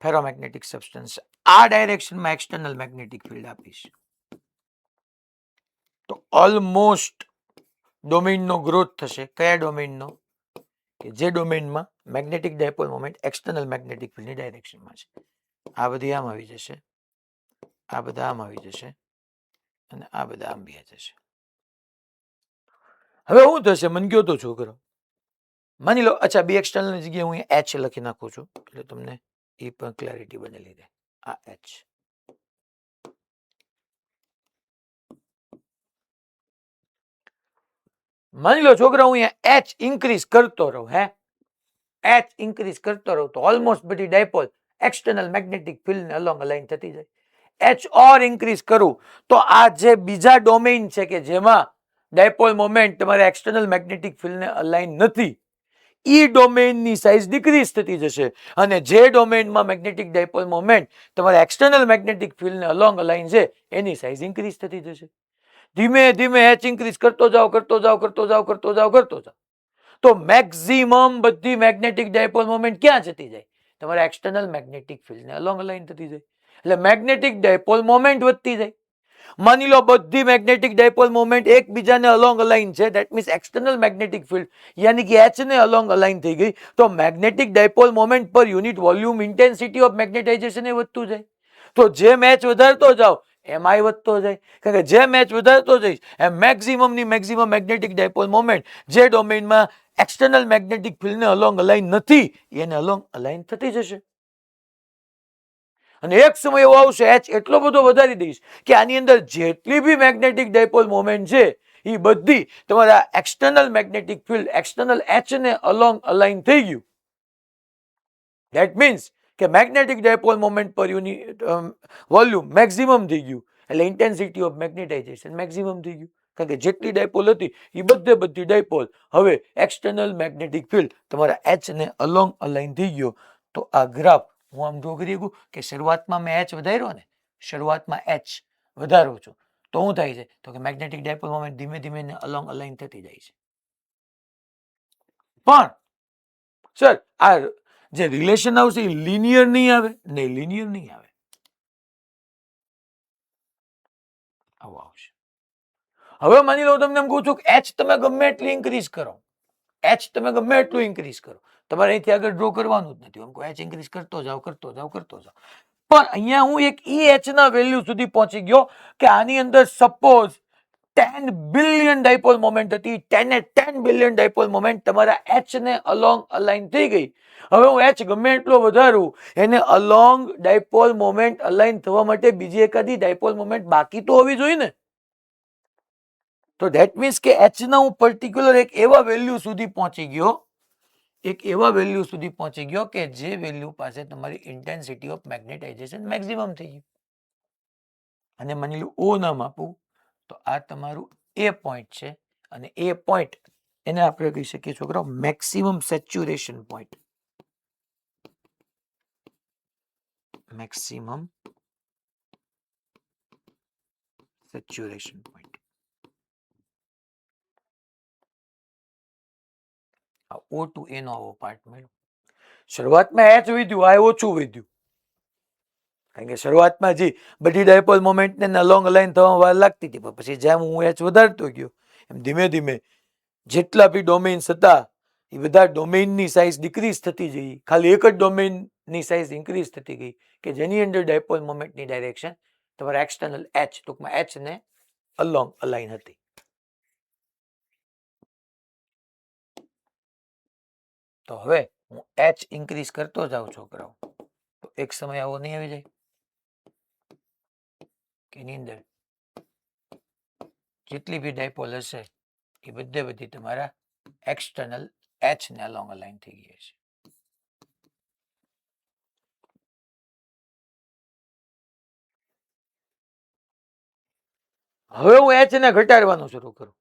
ફેરોમેગ્નેટિક સબસ્ટન્સ આ ડાયરેક્શનમાં એક્સટર્નલ મેગ્નેટિક ફિલ્ડ આપીશ તો ઓલમોસ્ટ ડોમેઇનનો ગ્રોથ થશે. કયા ડોમેઇનનો? કે જે ડોમેઇનમાં magnetic dipole moment external magnetic ફિલ્ડની ડાયરેક્શનમાં છે. આ બધી આમ આવી જશે, આ બધા આમ આવી જશે, અને આ બધા આમ બી જશે. હવે શું થશે મને કયો તો છોકરો? માની લો, અચ્છા, બી એક્સટર્નલ ની જગ્યાએ હું H લખી નાખું છું એટલે તમને એ પણ ક્લેરિટી બનેલી રહે. આ H. માની લો છોકરા હું અહીંયા H ઇન્ક્રીઝ કરતો રહું, H ઇન્ક્રીઝ કરતો રહું તો ઓલમોસ્ટ બધી ડાયપોલ એક્સટર્નલ મેગ્નેટિક ફિલ્ડ ને અલોંગ અલાઇન થતી જાય. H ઓર ઇન્ક્રીઝ કરું તો આ જે બીજા ડોમેઇન છે કે જેમાં ડાયપોલ મોમેન્ટ તમારે એક્સટર્નલ મેગ્નેટિક ફિલ્ડ ને અલાઇન નથી, ઈ ડોમેઇનની સાઇઝ ડિક્રીઝ થતી જશે, અને જે ડોમેઇનમાં મેગ્નેટિક ડાયપોલ મોમેન્ટ તમારે એક્સટર્નલ મેગ્નેટિક ફિલ્ડ ને અલોંગ અલાઇન છે એની સાઇઝ ઇન્ક્રીઝ થતી જશે. ધીમે ધીમે H ઇન્ક્રીઝ કરતો જાઓ કરતો જાઓ કરતો જાઓ કરતો જાઓ કરતો જાઓ તો મેક્સિમમ બધી મેગ્નેટિક ડાયપોલ મોમેન્ટ ક્યાં જતી જાય? તમારે એક્સટર્નલ મેગ્નેટિક ફિલ્ડ ને અલોંગ અલાઇન થતી જાય. એટલે મેગ્નેટિક ડાયપોલ મોમેન્ટ વધતી જાય. માની લો બધી મેગ્નેટિક ડાયપોલ મોમેન્ટ એકબીજાને અલોંગ અલાઇન છે, that means external magnetic field યાની કે H ને અલોંગ અલાઇન થઈ ગઈ, તો મેગ્નેટિક ડાયપોલ મોમેન્ટ પર unit volume intensity of magnetization એ વધતું જાય. તો જેમ H વધારતો જાઓ એમ I વધતો જાય, કારણ કે જેમ H વધારતો જઈશ એમ મેક્સિમમ ની મેક્સિમમ મેગ્નેટિક ડાયપોલ મોમેન્ટ જે ડોમેઇનમાં એક્સટર્નલ મેગ્નેટિક ફિલ્ડ ને અલોંગ અલાઇન નથી એને અલોંગ અલાઇન થતી જશે. અને એક સમય એવો આવશે H એટલો બધો વધારી દઈશ કે આની અંદર જેટલી બી મેગ્નેટિક ડાયપોલ મોમેન્ટ છે એ બધી તમારા external magnetic field external H ને અલોંગ અલાઇન થઈ ગયું. ધેટ મીન્સ કે મેગ્નેટિક ડાયપોલ મોમેન્ટ પર યુનિટ વોલ્યુમ મેક્સિમમ થઈ ગયું, એટલે ઇન્ટેન્સિટી ઓફ મેગ્નેટાઇઝેશન મેક્સિમમ થઈ ગયું. કારણ કે જેટલી ડાયપોલ હતી એ બધી ડાયપોલ હવે એક્સટર્નલ મેગ્નેટિક ફિલ્ડ તમારા H ને અલોંગ અલાઇન થઈ ગયો. તો આ ગ્રાફ હું આમ ડ્રો કરી શકું કે શરૂઆતમાં મેં H વધાર્યો ને, શરૂઆતમાં H વધારું છું તો શું થાય છે? તો કે મેગ્નેટિક ડાયપોલ મોમેન્ટ ધીમે ધીમે અલોંગ અલાઇન થતી જાય છે. પણ સર આ જે રિલેશન આવશે એ લિનિયર નહીં આવે, નહીં લિનિયર નહીં આવે, આવું આવશે. હવે માની લો તમને એમ કહું છું કે H તમે ગમે એટલી ઇન્ક્રીઝ કરો, H તમે ગમે એટલું ઇન્ક્રીઝ કરો, તમારે અહીંથી આગળ ડ્રો કરવાનું જ નથી. એમ H ઇન્ક્રીઝ કરતો જાઓ કરતો જાઓ કરતો જાઓ, પણ અહીંયા હું એક EH ના વેલ્યુ સુધી પહોંચી ગયો કે આની અંદર સપોઝ 10 બિલિયન ડાયપોલ મોમેન્ટ હતી, 10 બિલિયન ડાયપોલ મોમેન્ટ તમારા H ને અલોંગ અલાઇન થઈ ગઈ. હવે હું H ગમે એટલો વધારું, એને અલોંગ ડાયપોલ મોમેન્ટ અલાઇન થવા માટે બીજી એકાદી ડાયપોલ મોમેન્ટ બાકી તો હોવી જોઈએ ને. તો ધેટ મીન્સ કે H ના હું પર્ટિક્યુલર એક એવા વેલ્યુ સુધી પહોંચી ગયો, એક એવા વેલ્યુ સુધી પહોંચી ગયો કે જે વેલ્યુ પાસે તમારી ઇન્ટેન્સિટી ઓફ મેગ્નેટાઇઝેશન મેક્સિમમ થઈ ગયું. અને માની લો O નામ આપું તો આ તમારું એ પોઈન્ટ છે, અને એ પોઈન્ટ એને આપણે કહી શકીએ છોકરાઓ maximum saturation point. Maximum saturation point. આ O2 એનો આવો પાર્ટ મળ્યો. શરૂઆતમાં H વધ્યું, આ ઓછું વધ્યું, કારણ કે શરૂઆતમાં જે બધી ડાયપોલ મોમેન્ટને અલોંગ અલાઇન થવામાં વાર લાગતી હતી, પણ પછી જેમ હું એચ વધારતો ગયો એમ ધીમે ધીમે જેટલા બી ડોમેન્સ હતા એ બધા ડોમેઇનની સાઇઝ ડિક્રીઝ થતી જઈ, ખાલી એક જ ડોમેઇનની સાઇઝ ઇન્ક્રીઝ થતી ગઈ કે જેની અંદર ડાયપોલ મોમેન્ટની ડાયરેક્શન તમારા એક્સટર્નલ એચ, ટૂંકમાં એચ ને અલોંગ અલાઇન હતી. તો હવે હું એચ ઇન્ક્રીઝ કરતો જાઉં છોકરાઓ, તો એક સમય આવો નહીં આવી જાય કે એની અંદર જેટલી બી ડાયપોલ હશે એ બધી તમારા એક્સટર્નલ એચ ને અલોંગ અલાઇન થઈ ગઈ છે. હવે હું એચ ને ઘટાડવાનું શરૂ કરું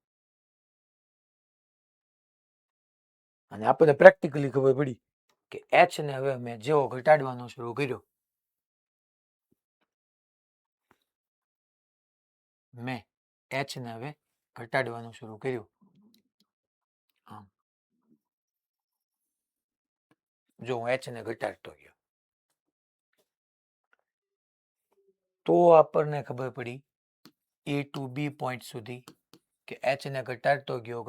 અને આપણને પ્રેક્ટિકલી ખબર પડી કે એચ ને હવે મેં જેવો ઘટાડવાનો શરૂ કર્યો, મેં એચ ને હવે ઘટાડવાનું શરૂ કર્યું, જો હું એચ ને ઘટાડતો ગયો તો આપણને ખબર પડી એ ટુ બી પોઈન્ટ સુધી કે એચ ને ઘટાડતો ગયો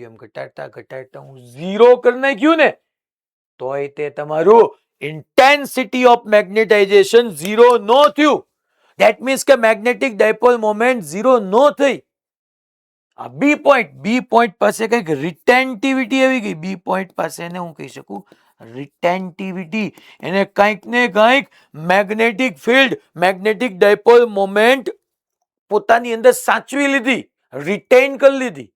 એમ ઘટાડતા હું ઝીરો કરી નાખ્યું ને તોય તે તમારું ઇન્ટેન્સિટી ઓફ મેગ્નેટાઇઝેશન ઝીરો નો થયું. ધેટ મીન્સ કે મેગ્નેટિક ડાયપોલ મોમેન્ટ ઝીરો નો થઈ. આ બી પોઈન્ટ પાસે કંઈક રિટેન્ટિવિટી આવી ગઈ. બી પોઈન્ટ પાસે એને હું કહી શકું રિટેન્ટિવિટી, એને કંઈક ને કંઈક magnetic field, magnetic dipole moment પોતાની અંદર સાચવી લીધી, રિટેન કરી લીધી.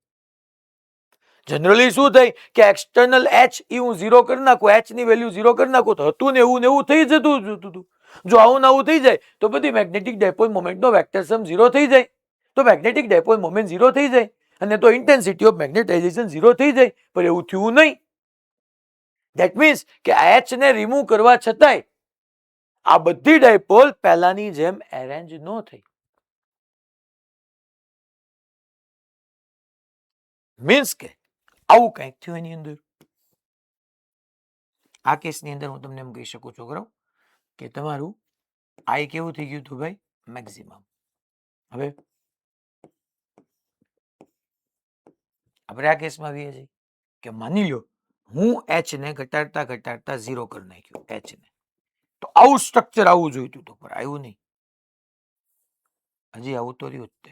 જનરલી શું થાય કે એક્સટર્નલ એચ એ હું ઝીરો કરી નાખું, એચ ની વેલ્યુ ઝીરો કરી નાખું તો હતું ને એવું થઈ જતું હતું. જો આવું ને આવું થઈ જાય તો બધી મેગ્નેટિક ડાયપોલ મોમેન્ટનો વેક્ટર સમ ઝીરો થઈ જાય. તો મેગ્નેટિક ડાયપોલ મોમેન્ટ ઝીરો થઈ જાય અને તો ઇન્ટેન્સિટી ઓફ મેગ્નેટાઇઝેશન ઝીરો થઈ જાય, પણ એવું થયું નહીં. ધેટ મીન્સ કે એચ ને રિમૂવ કરવા છતાંય આ બધી ડાયપોલ પહેલાની જેમ એરેન્જ ન થઈ. મીન્સ કે આવું કંઈક થયું એની અંદર. આ કેસની અંદર હું તમને એમ કહી શકું છોકરો કે તમારું આઈ કેવું થઈ ગયું હતું ભાઈ, મેક્સિમમ. હવે આપણે આ કેસમાં આવીએ છીએ કે માની લો હું એચ ને ઘટાડતા ઝીરો કરી નાખ્યું એચ ને, તો આવું સ્ટ્રક્ચર આવવું જોઈતું હતું પણ આવ્યું નહીં. હજી આવું તો રહ્યું જ તે.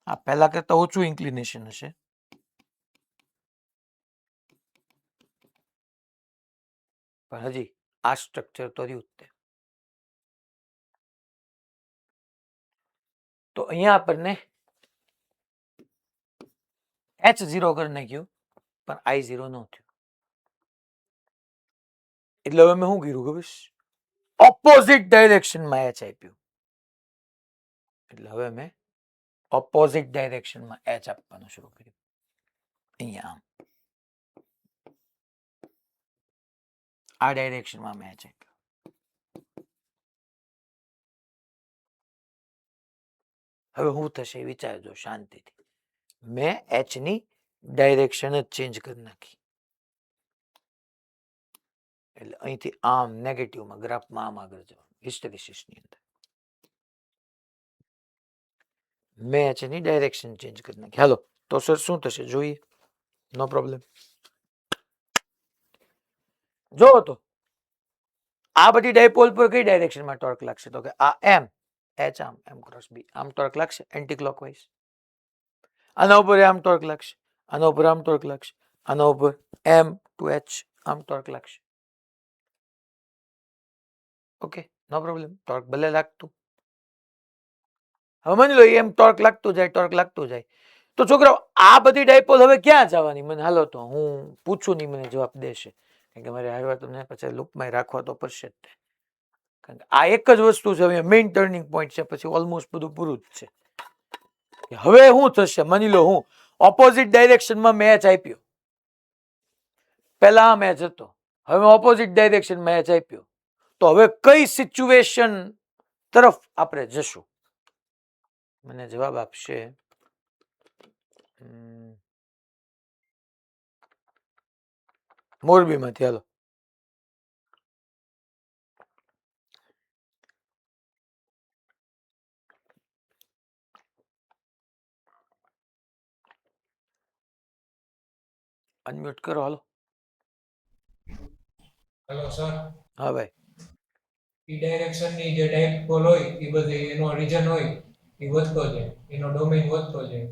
આ પહેલા કરતા ઓછું ઇન્ક્લિનેશન હશે, પણ હજી આ સ્ટ્રક્ચર તો રહ્યું જ તે. તો અહીંયા આપણને એચ ઝીરો કરી નાખ્યું પણ આઈ ઝીરો ન થયું. એટલે હવે મેં શું કર્યું ખબર, ઓપોઝિટ ડાયરેક્શનમાં એચ આપ્યું. એટલે હવે મેં ઓપોઝિટ ડાયરેક્શનમાં એચ આપવાનું શરૂ કર્યું. અહીંયા આમ આ ડાયરેક્શનમાં મેં એચ આપ્યું. હવે શું થશે વિચારજો શાંતિથી. મેં એચ ની ડાયરેક્શન જ ચેન્જ કરી નાખી. એટલે અહીંથી આમ નેગેટિવમાં ગ્રાફમાં આમ આગળ જવાનું હિસ્ટેરિસિસની અંદર. મેં એચ ની ડાયરેક્શન ચેન્જ કરી નાખી. હાલો તો સર શું થશે જોઈએ, નો પ્રોબ્લેમ. જો તો આ બધી ડાયપોલ પર કઈ ડાયરેક્શનમાં ટોર્ક લાગશે, તો કે આ એમ, એચ આમ, એમ ક્રોસ બી આમ ટોર્ક લાગશે એન્ટી ક્લોકવાઇઝ. આના ઉપર આમ ટોર્ક લાગશે, આના ઉપર આમ ટોર્ક લાગશે, આના ઉપર એમ ટુ એચ આમ ટોર્ક લાગશે. ઓકે નો પ્રોબ્લેમ, ટોર્ક ભલે લાગતું. હવે માની લો એમ ટોર્ક લાગતું જાય તો છોકરાઓ આ બધી ડાયપોલ હવે ક્યાં જવાની, મને હાલો તો હું પૂછું નહીં મને જવાબ દેશે, કારણ કે મારે હારવા તમને પછી લૂપમાં રાખવા તો પડશે જ. કારણ કે આ એક જ વસ્તુ છે, મેઇન ટર્નિંગ પોઈન્ટ છે, પછી ઓલમોસ્ટ બધું પૂરું જ છે. હવે શું થશે, માની લો હું ઓપોઝિટ ડાયરેક્શનમાં મેચ આપ્યો, પહેલા આ મેચ હતો, હવે ઓપોઝિટ ડાયરેક્શનમાં મેચ આપ્યો, તો હવે કઈ સિચ્યુએશન તરફ આપણે જશું. મને જવાબ આપશે મોરબીમાંથી હાલો. અનમ્યુટ કરો હાલો. હેલો સર, હા ભાઈ. ઈ ડાયરેક્શન ની જે ડાયપોલ હોય એ બધી એનો રીજન હોય એ વધતો જાય, એનો ડોમેઇન વધતો જાય.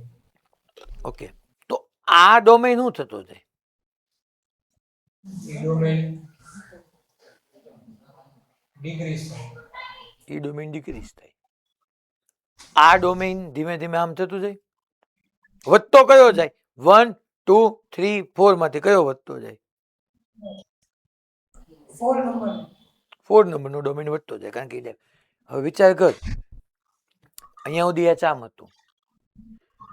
ઓકે, તો આ ડોમેઇન શું થતો જાય? ઈ ડોમેઇન ડિક્રીઝ થાય. એ ડોમેઇન ડિક્રીઝ થાય. આ ડોમેઇન ધીમે ધીમે આમ થતું જાય. વધતો કયો જાય? 1 2 3 4 માંથી કયો વધતો જાય? 4 નંબર 4 નંબરનો ડોમેઇન વધતો જાય. કારણ કે હવે વિચાર કર, અહીંયા સુધી એચ આમ હતું,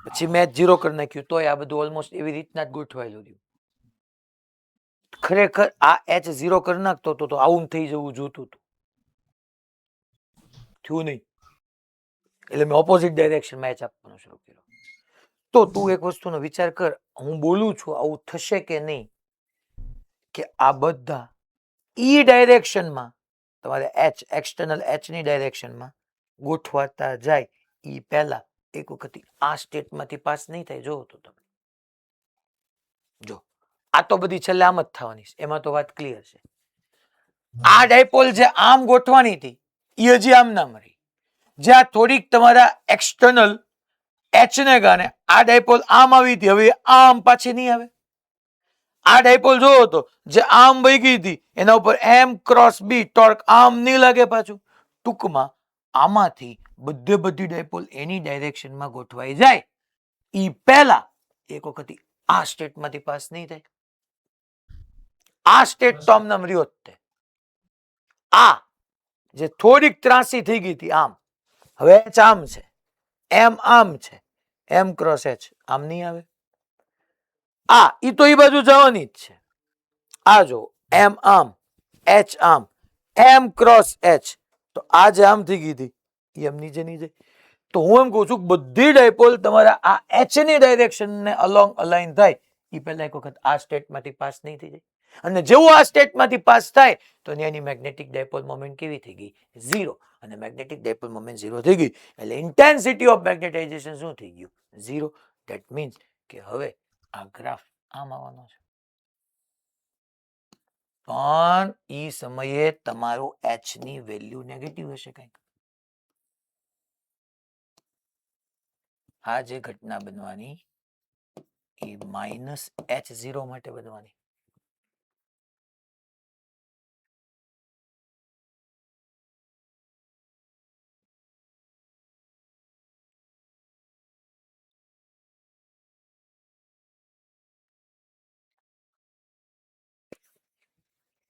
પછી મેં 0 કરી નાખ્યું, તોય આ બધું ઓલમોસ્ટ એવી રીતના જ ગોઠવાયેલું રહ્યું. ખરેખર આ એચ 0 કરી નાખતો તો આવું થઈ જવું જોતું હતું, થયું નહીં. એટલે મેં ઓપોઝિટ ડાયરેક્શનમાં એચ આપવાનું શરૂ કર્યું. તો તું એક વસ્તુનો વિચાર કર, હું બોલું છું આવું થશે કે નહીં, કે આ બધા ઈ ડાયરેક્શનમાં તમારે એચ એક્સટર્નલ એચની ડાયરેક્શનમાં ગોઠવાતા જાય. ઈ પહેલા એક વખત આ સ્ટેટમાંથી પાસ નહીં થાય. જો તો તમે જો, આ તો બધી છેલ્લે આમ જ થવાની છે, એમાં તો વાત ક્લિયર છે. આ ડાયપોલ જે આમ ગોઠવાની હતી એ હજી આમ નામ રહી. જ્યાં થોડીક તમારા એક્સટર્નલ એચ ને કારણે આ ડાયપોલ આમ આવી હતી, હવે આમ પાછી નહીં આવે. આ ડાયપોલ જોવો તો જે આમ વહી ગઈ હતી, એના ઉપર એમ ક્રોસ બી ટોર્ક આમ નહીં લાગે પાછું. ટૂંકમાં આમાંથી બધી ડાયપોલ એની ડાયરેક્શનમાં ગોઠવાઈ જાય ઈ પહેલા એક વખત આ સ્ટેટમાંથી પાસ નહીં થાય. આ સ્ટેટ તો આમ નામ રહ્યો જ તે. આ જે થોડીક ત્રાસી થઈ ગઈ હતી આમ, હવે એચ આમ છે, એમ આમ છે, એમ ક્રોસ એચ આમ નહીં આવે. આ ઈ તો ઈ બાજુ જવાની જ છે. આ જો એમ આમ, એચ આમ, એમ ક્રોસ એચ, તો આ જે આમ થઈ ગઈ હતી એ એમ નીચે નહીં જાય. તો હું એમ કહું છું કે બધી ડાયપોલ તમારા આ એચ ની ડાયરેક્શનને અલોંગ અલાઇન થાય એ પહેલા એક વખત આ સ્ટેટમાંથી પાસ નહીં થઈ જાય. અને જેવું આ સ્ટેટમાંથી પાસ થાય તો એની મેગ્નેટિક ડાયપોલ મોમેન્ટ કેવી થઈ ગઈ? 0. અને મેગ્નેટિક ડાયપોલ મોમેન્ટ 0 થઈ ગઈ એટલે ઇન્ટેન્સિટી ઓફ મેગ્નેટાઇઝેશન શું થઈ ગયું? 0. ધેટ મીન્સ કે હવે આ ગ્રાફ આમ આવવાનો છે, પણ ઈ સમયે તમારું એચ ની વેલ્યુ નેગેટિવ હશે કંઈક. આ જે ઘટના બનવાની એ -H0 માટે બનવાની.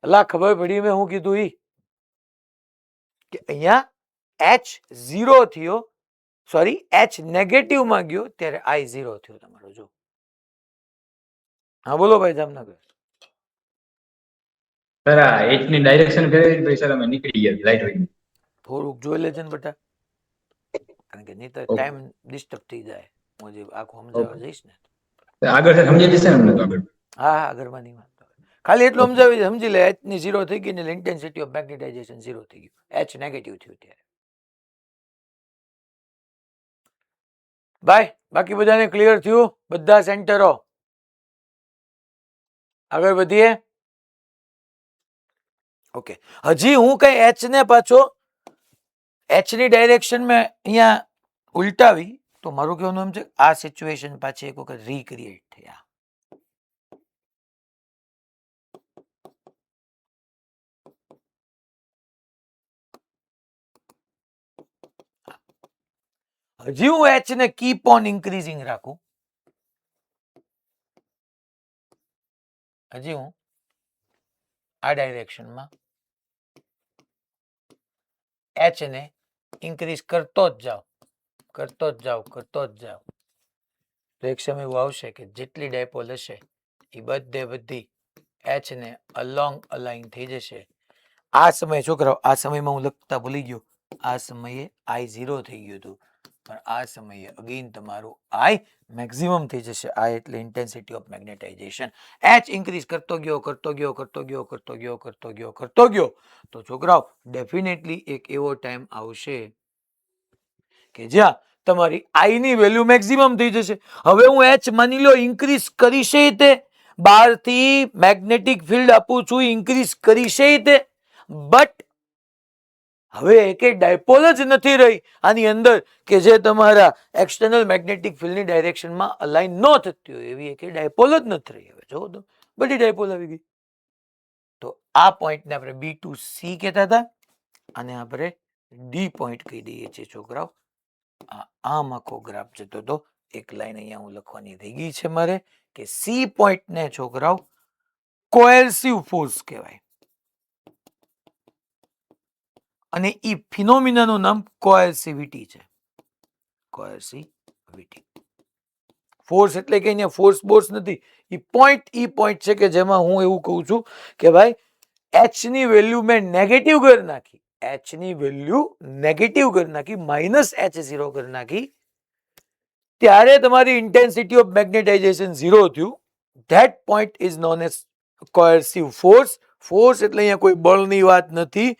અલા ખબર પડી મેં હું કીધું ઈ કે અહીંયા H0 થયો, સોરી H નેગેટિવ માં ગયો ત્યારે I0 થયો તમારો. જો હા બોલો ભાઈ જામનગર. સર આ એચ ની ડાયરેક્શન કરી પછી સર અમે નીકળી ગયા લાઈટ વહી. થોડુંક જોઈ લેજે ને બેટા, કારણ કે નહીં તો ટાઈમ ડિસ્ટર્બ થઈ જાય. હું જે આખું સમજાવવા જઈશ ને આગળ સર સમજી જશે ને અમને તો આગળ. હા હા આગળમાં નહીં વાંધો. ખાલી એટલું સમજી લે એચ ની 0 થઈ ગઈ ને ઇન્ટેન્સિટી ઓફ મેગ્નેટાઇઝેશન 0 થઈ ગયું, એચ નેગેટિવ થયું ત્યારે. બાય બાકી બધાને ક્લિયર થયું? બધા સેન્ટરો આગળ વધીએ. ઓકે, હજી હું કઈ એચ ને પાછો એચ ની ડાયરેક્શન મેં અહીંયા ઉલટાવી તો મારું કહેવાનું એમ છે આ સિચ્યુએશન પાછી એક વખત રીક્રિએટ થયા. હજી હું એચ ને કીપ ઓન ઇન્ક્રીઝિંગ રાખું, હજી હું આ ડાયરેક્શનમાં એચ ને ઇન્ક્રીઝ કરતો જ જાઉં, કરતો જ જાઉં, તો એક સમય એવું આવશે કે જેટલી ડાયપોલ હશે એ બધી એચ ને અલોંગ અલાઇન થઈ જશે. આ સમયે છોકરાઓ, આ સમયમાં હું લખતા ભૂલી ગયો, આ સમયે I0 થઈ ગયું હતું. પણ આ સમયે અગેન તમારું આઈ મેક્સિમમ થઈ જશે. આ એટલે intensity of magnetization. H increase કરતો ગયો તો છોકરાઓ ડેફિનેટલી એક એવો ટાઈમ આવશે કે જ્યાં તમારી આઈ ની વેલ્યુ મેક્સિમમ થઈ જશે. હવે હું એચ માની લો ઇન્ક્રીઝ કરીશે તે, બહારથી મેગ્નેટિક ફિલ્ડ આપું છું, ઇન્ક્રીઝ કરીશે તે, બટ હવે એકે ડાયપોલ જ નથી રહી આની અંદર કે જે તમારા એક્સટર્નલ મેગ્નેટિક ફિલ્ડની ડાયરેક્શનમાં અલાઇન ન થતી હોય, એવી એકે ડાયપોલ જ નથી રહી. હવે જો તો બધી ડાયપોલ આવી ગઈ. તો આ પોઈન્ટને આપણે B2C કહેતા હતા અને આપણે ડી પોઈન્ટ કહી દઈએ છીએ છોકરાઓ. આમ આખો ગ્રાફ જતો હતો. એક લાઈન અહીંયા હું લખવાની રહી ગઈ છે મારે કે સી પોઈન્ટને છોકરાઓ કોએર્સિવ ફોર્સ કહેવાય અને ઈ ફિનોમિનાનું નામ કોએર્સિવિટી છે. કોએર્સિવિટી ફોર્સ એટલે કે અહીંયા ફોર્સ બોર્સ નથી, ઈ પોઈન્ટ છે કે જેમાં હું એવું કહું છું કે ભાઈ એચ ની વેલ્યુ મેં નેગેટિવ કરી નાખી, એચ ની વેલ્યુ નેગેટિવ કરી નાખી, -H0 કરી નાખી, ત્યારે તમારી ઇન્ટેન્સિટી ઓફ મેગ્નેટાઇઝેશન 0 થયું. That point is known as coercive force. Force એટલે અહીંયા કોઈ બળની વાત નથી,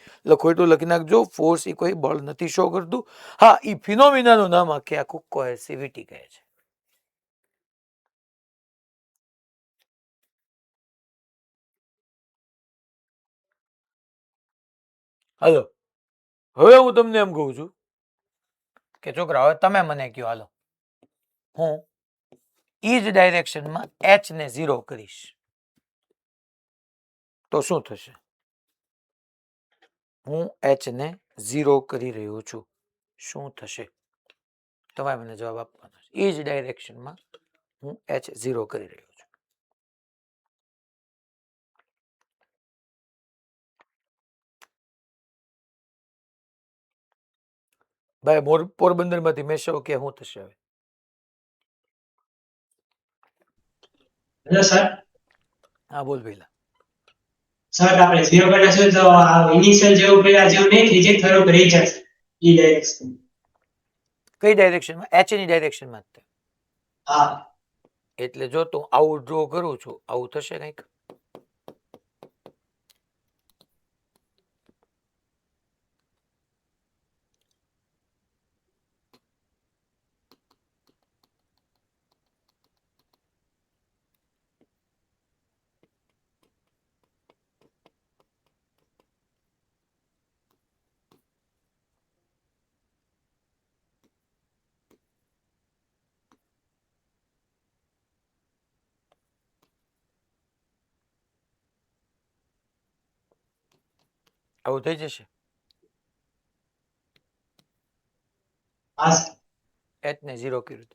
ખોટું લખી નાખજો. ફોર્સ એ કોઈ બળ નથી શો કરતું. હા, ઈ ફિનોમિનાનું નામ આખું કોએર્સિવિટી કહે છે. હાલો, હવે હું તમને એમ કહું છું કે છોકરા હવે તમે મને કહો, હાલો હું ઈ જ ડાયરેક્શનમાં એચ ને 0 કરીશ તો શું થશે? હું એચ ને 0 કરી રહ્યો છું, શું થશે? તમારે મને જવાબ આપવાનો છે. ઈ જ ડાયરેક્શનમાં હું એચ 0 કરી રહ્યો છું. ભાઈ પોરબંદર માંથી મેશો કે શું થશે હવે? Hello sir. હા બોલ પહેલા. સર આપણે 0 કરીશું તો આ ઇનિશિયલ જેવું પેલા જેવું નહીં થઈ જાય, થોડુંક રહી જશે ઈ ડાયરેક્શન. કઈ ડાયરેક્શનમાં? એચ ની ડાયરેક્શનમાં જ તે. હા. એટલે જો તું આવું ડ્રો કરું છું, આવું થશે કંઈક. આવું થઈ જશે. હા. એચ ને 0 કર્યું.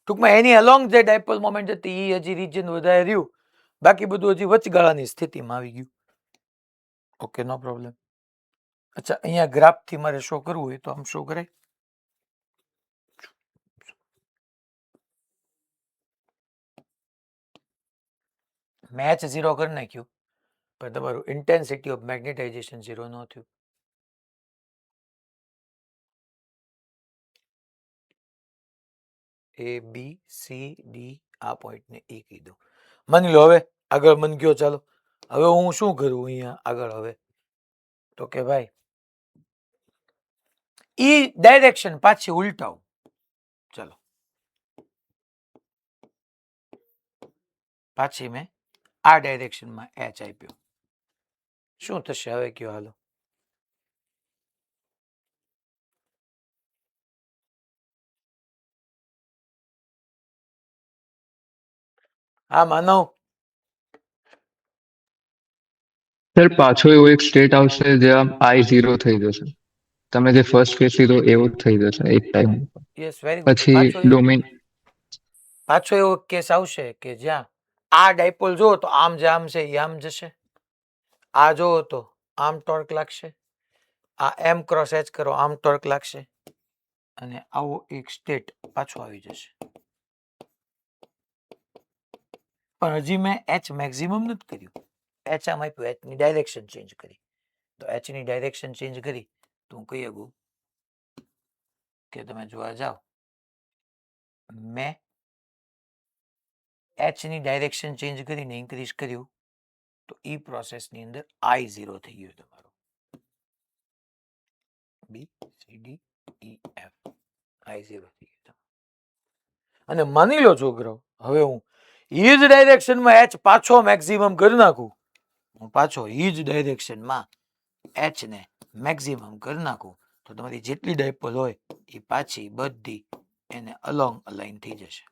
ટૂંકમાં એની અલોંગ જે ડાયપોલ મોમેન્ટ હતી એ હજી રીજન વધારે રહ્યું, બાકી બધું હજી વચગાળાની સ્થિતિમાં આવી ગયું. Okay, no problem. અચ્છા, અહીંયા ગ્રાફ થી મારે શો કરવું હોય તો આમ શો કરાય. મેચ 0 કરી નાખ્યું પણ તમારું ઇન્ટેન્સિટી ઓફ મેગ્નેટાઇઝેશન 0 ન થયું. એ બી સી ડી આ પોઈન્ટને એ કીધું. માની લો હવે આગળ મન ગયો. ચાલો હવે હું શું કરું અહીંયા આગળ? હવે તો કે ભાઈ ઈ ડાયરેક્શન પાછી ઉલટાવું. ચલો પાછી મેં આ ડાયરેક્શનમાં એચ આપ્યો. શું થશે હવે કયો? હાલો. હા માનવ. સર પાછો એવો એક સ્ટેટ આવશે જ્યાં I0 થઈ જશે. તમે જે ફર્સ્ટ કેસ લીધો એવો જ થઈ જશે એક ટાઈમ. Yes, very good. પછી ડોમેન પાછો એવો કેસ આવશે કે જ્યાં આ ડાયપોલ જો તો આમ જે આમ છે એ આમ જશે, આ જો તો આમ ટોર્ક લાગશે, આ એમ ક્રોસ એચ કરો આમ ટોર્ક લાગશે, અને આવો એક સ્ટેટ પાછો આવી જશે. પણ હજી મેં એચ મેક્સિમમ નથી કર્યું. એચ આમ આપ્યું, એચ ની ડાયરેક્શન ચેન્જ કરી. તો એચ ની ડાયરેક્શન ચેન્જ કરી તો હું કહી શકું કે તમે જોવા જાઓ મેં એચ ની ડાયરેક્શન ચેન્જ કરીને ઇન્ક્રીઝ કર્યું તો ઈ પ્રોસેસની અંદર I0 થઈ ગયું તમારું. BCDEF I0 થઈ ગયું. અને માની લો છોકરાઓ, હવે હું ઈ જ ડાયરેક્શનમાં એચ પાછો મેક્સિમમ કરી નાખું, હું પાછો ઈ જ ડાયરેક્શનમાં એચ ને મેક્સિમમ કરી નાખું તો તમારી જેટલી ડાયપોલ હોય એ પાછી બધી એને અલોંગ અલાઇન થઈ જશે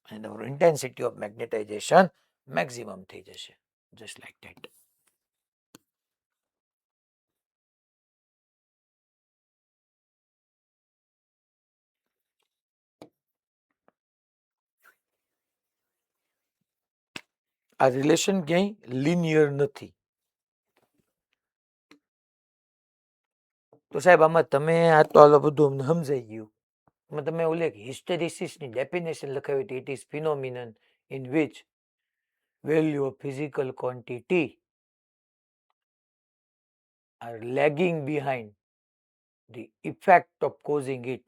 અને તમારું ઇન્ટેન્સિટી ઓફ મેગ્નેટાઇઝેશન મેક્સિમમ થઈ જશે, જસ્ટ લાઈક ધેટ. આ રિલેશન ક્યાંય લિનિયર નથી. તો સાહેબ આમાં તમે આ તો આ બધું અમને સમજાઈ ગયું. એમાં તમે ઓલે હિસ્ટેરિસિસની ડેફિનેશન લખાવી હતી. It is phenomenon in which value of physical quantity are lagging behind the effect of causing it.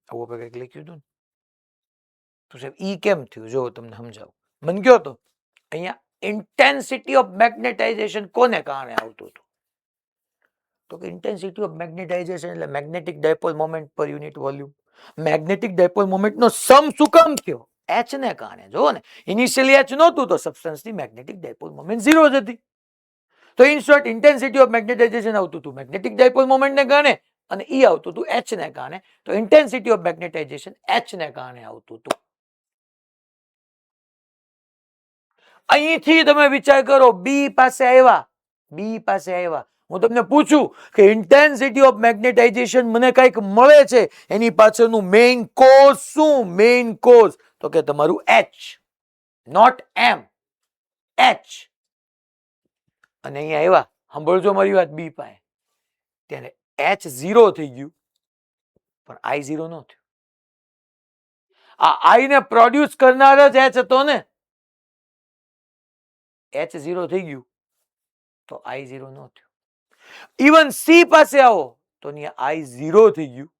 આવું આપણે કંઈક લખ્યું હતું ને. તો સાહેબ ઈ કેમ થયું જો તમને સમજાવું. મને કયો તો અહીંયા ઇન્ટેન્સિટી ઓફ મેગ્નેટાઇઝેશન કોને કારણે આવતું હતું? તો કે ઇન્ટેન્સિટી ઓફ મેગ્નેટાઇઝેશન એટલે મેગ્નેટિક ડાયપોલ મોમેન્ટ પર યુનિટ વોલ્યુમ. મેગ્નેટિક ડાયપોલ મોમેન્ટનો સમ શું કામ થયો? એચ ને કારણે. જો ને ઇનિશિયલી એચ નહોતું તો સબસ્ટન્સની મેગ્નેટિક ડાયપોલ મોમેન્ટ 0 જ હતી. તો in short intensity of magnetization આવતું હતું મેગ્નેટિક ડાયપોલ મોમેન્ટને કારણે અને ઈ આવતું હતું એચ ને કારણે. તો ઇન્ટેન્સિટી ઓફ મેગ્નેટાઇઝેશન એચ ને કારણે આવતું હતું. અહીંથી તમે વિચાર કરો, બી પાસે આવ્યા, હું તમને પૂછું કે ઇન્ટેન્સિટી ઓફ મેગ્નેટાઇઝેશન મને કંઈક મળે છે, એની પાછળનું મેઇન કોઝ શું? મેઇન કોઝ તો કે તમારું એચ, નોટ એમ, એચ. અને અહીંયા આવ્યા, સાંભળજો મારી વાત, બી પાસે ત્યારે એચ 0 થઈ ગયું પણ આઈ 0 ન થયું. આ આઈ ને પ્રોડ્યુસ કરનાર જ એચ હતો ને. એચ 0 થઈ ગયું તો આઈ 0 ન થયું. ઇવન સી પાસે આવો તો ત્યાં આઈ 0 થઈ ગયું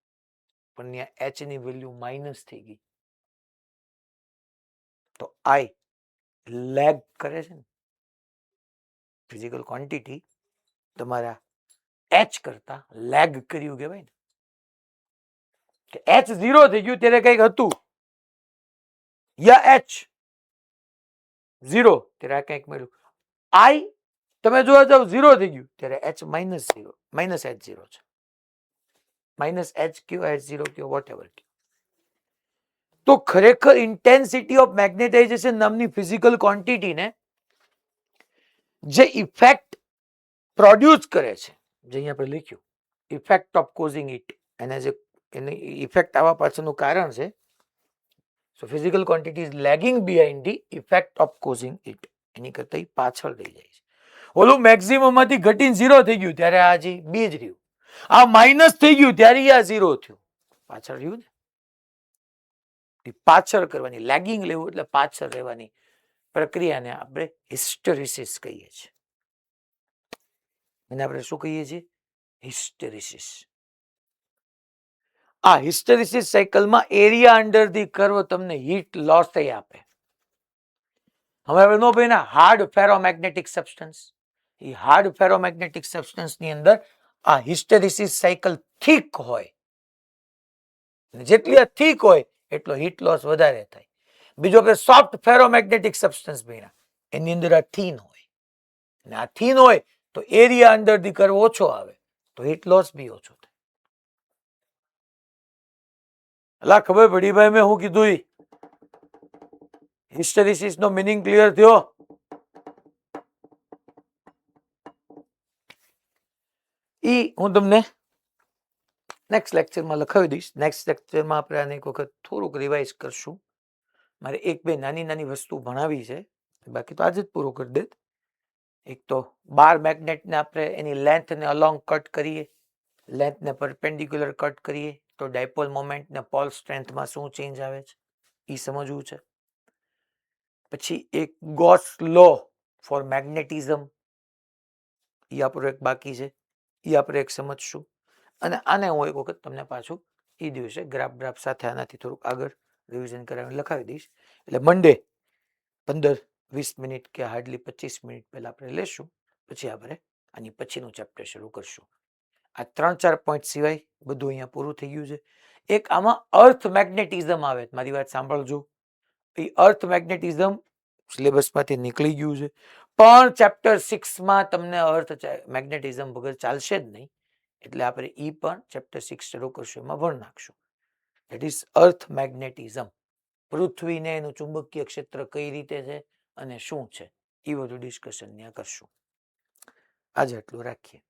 પણ ત્યાં એચ ની વેલ્યુ માઇનસ થઈ ગઈ. તો આઈ લેગ કરે છે ને. ફિઝિકલ ક્વોન્ટિટી તમારા એચ કરતા લેગ કર્યું કહેવાય ને. કે એચ 0 થઈ ગયું ત્યારે કંઈક હતું, યા એચ 0 ત્યારે કંઈક મળ્યું. આઈ તમે જોવા જાવ 0 થઈ ગયું ત્યારે એચ માઇનસ 0, માઇનસ એચ 0 છે. માઇનસ એચ કયો, એચ 0 કયો, વોટ એવર કયો. તો ખરેખર ઇન્ટેન્સિટી ઓફ મેગ્નેટાઇઝેશન નામની ફિઝિકલ ક્વોન્ટિટીને જે ઇફેક્ટ પ્રોડ્યુસ કરે છે, જે અહીંયા આપણે લખ્યું ઇફેક્ટ ઓફ કોઝિંગ ઇટ, એને જે એની ઇફેક્ટ આવવા પાછળનું કારણ છે. So physical quantity is lagging behind the effect of causing it. એની કરતા પાછળ રહી જાય છે. ઓલું મેક્સિમમ માંથી ઘટીને 0 થઈ ગયું ત્યારે આ હજી બી જ રહ્યું. આ માઇનસ થઈ ગયું ત્યારે આ 0 થયું, પાછળ રહ્યું ને. પાછળ કરવાની, લેગિંગ લેવું એટલે પાછળ રહેવાની પ્રક્રિયાને આપણે હિસ્ટેરિસિસ કહીએ છીએ. એને આપણે શું કહીએ છીએ? હિસ્ટેરિસિસ. આ હિસ્ટેરિસિસ સાયકલમાં એરિયા અંડર ધી કર્વ તમને હીટ લોસ થઈ આપે. હવે આપણે નો ભાઈ હાર્ડ ફેરોમેગ્નેટિક સબસ્ટન્સ, એ હાર્ડ ફેરોમેગ્નેટિક સબસ્ટન્સની અંદર આ હિસ્ટેરિસિસ સાયકલ થીક હોય. જેટલી આ થીક હોય એટલો હીટ લોસ વધારે થાય. બીજો કે સોફ્ટ ફેરોમેગ્નેટિક સબસ્ટન્સ ભણ્યા, એની અંદર આ થીન હોય અને આ થીન હોય તો એરિયા અંડર ધી કર્વ ઓછો આવે તો હીટ લોસ બી ઓછો થાય. અલા ખબર પડી ભાઈ મેં શું કીધું? હિસ્ટેરિસિસ નો મિનિંગ ક્લિયર થયો? ઈ હું તમને નેક્સ્ટ લેક્ચરમાં લખાવી દઈશ. નેક્સ્ટ લેક્ચરમાં આપણે આને એક વખત થોડુંક રિવાઇઝ કરશું. મારે એક બે નાની નાની વસ્તુ ભણાવી છે, બાકી તો આજે જ પૂરું કરી દેત. એક તો બાર મેગ્નેટને આપણે એની લેન્થને અલોંગ કટ કરીએ, લેન્થને પરપેન્ડિક્યુલર કટ કરીએ તો ડાયપોલ મોમેન્ટ ને પોલ સ્ટ્રેન્થમાં શું ચેન્જ આવે છે એ સમજવું છે. પછી એક ગોસ લો ફોર મેગ્નેટિઝમ, એ આપણું એક બાકી છે, એ આપણે એક સમજશું. અને આને હું એક વખત તમને પાછું એ દિવસે ગ્રાફ સાથે આનાથી થોડુંક આગળ રિવિઝન કરાવીને લખાવી દઈશ. એટલે મંડે 15-20 મિનિટ કે હાર્ડલી 25 મિનિટ પહેલા આપણે લેશું, પછી આપણે આની પછીનું ચેપ્ટર શરૂ કરશું. આ 3-4 પોઈન્ટ સિવાય બધું અહીંયા પૂરું થઈ ગયું છે. એક આમાં અર્થ મેગ્નેટિઝમ આવે, મારી વાત સાંભળજો. એ અર્થ મેગ્નેટિઝમ સિલેબસમાંથી નીકળી ગયું છે, પણ ચેપ્ટર 6માં તમને અર્થ મેગ્નેટિઝમ વગર ચાલશે જ નહીં. એટલે આપણે ઈ પણ ચેપ્ટર 6 શરૂ કરશું, એમાં ભણ નાખશું. That is earth magnetism. પૃથ્વીને એનું ચુંબકીય ક્ષેત્ર કઈ રીતે છે અને શું છે, એ બધું ડિસ્કશન ત્યાં કરશું. આજે આટલું રાખીએ.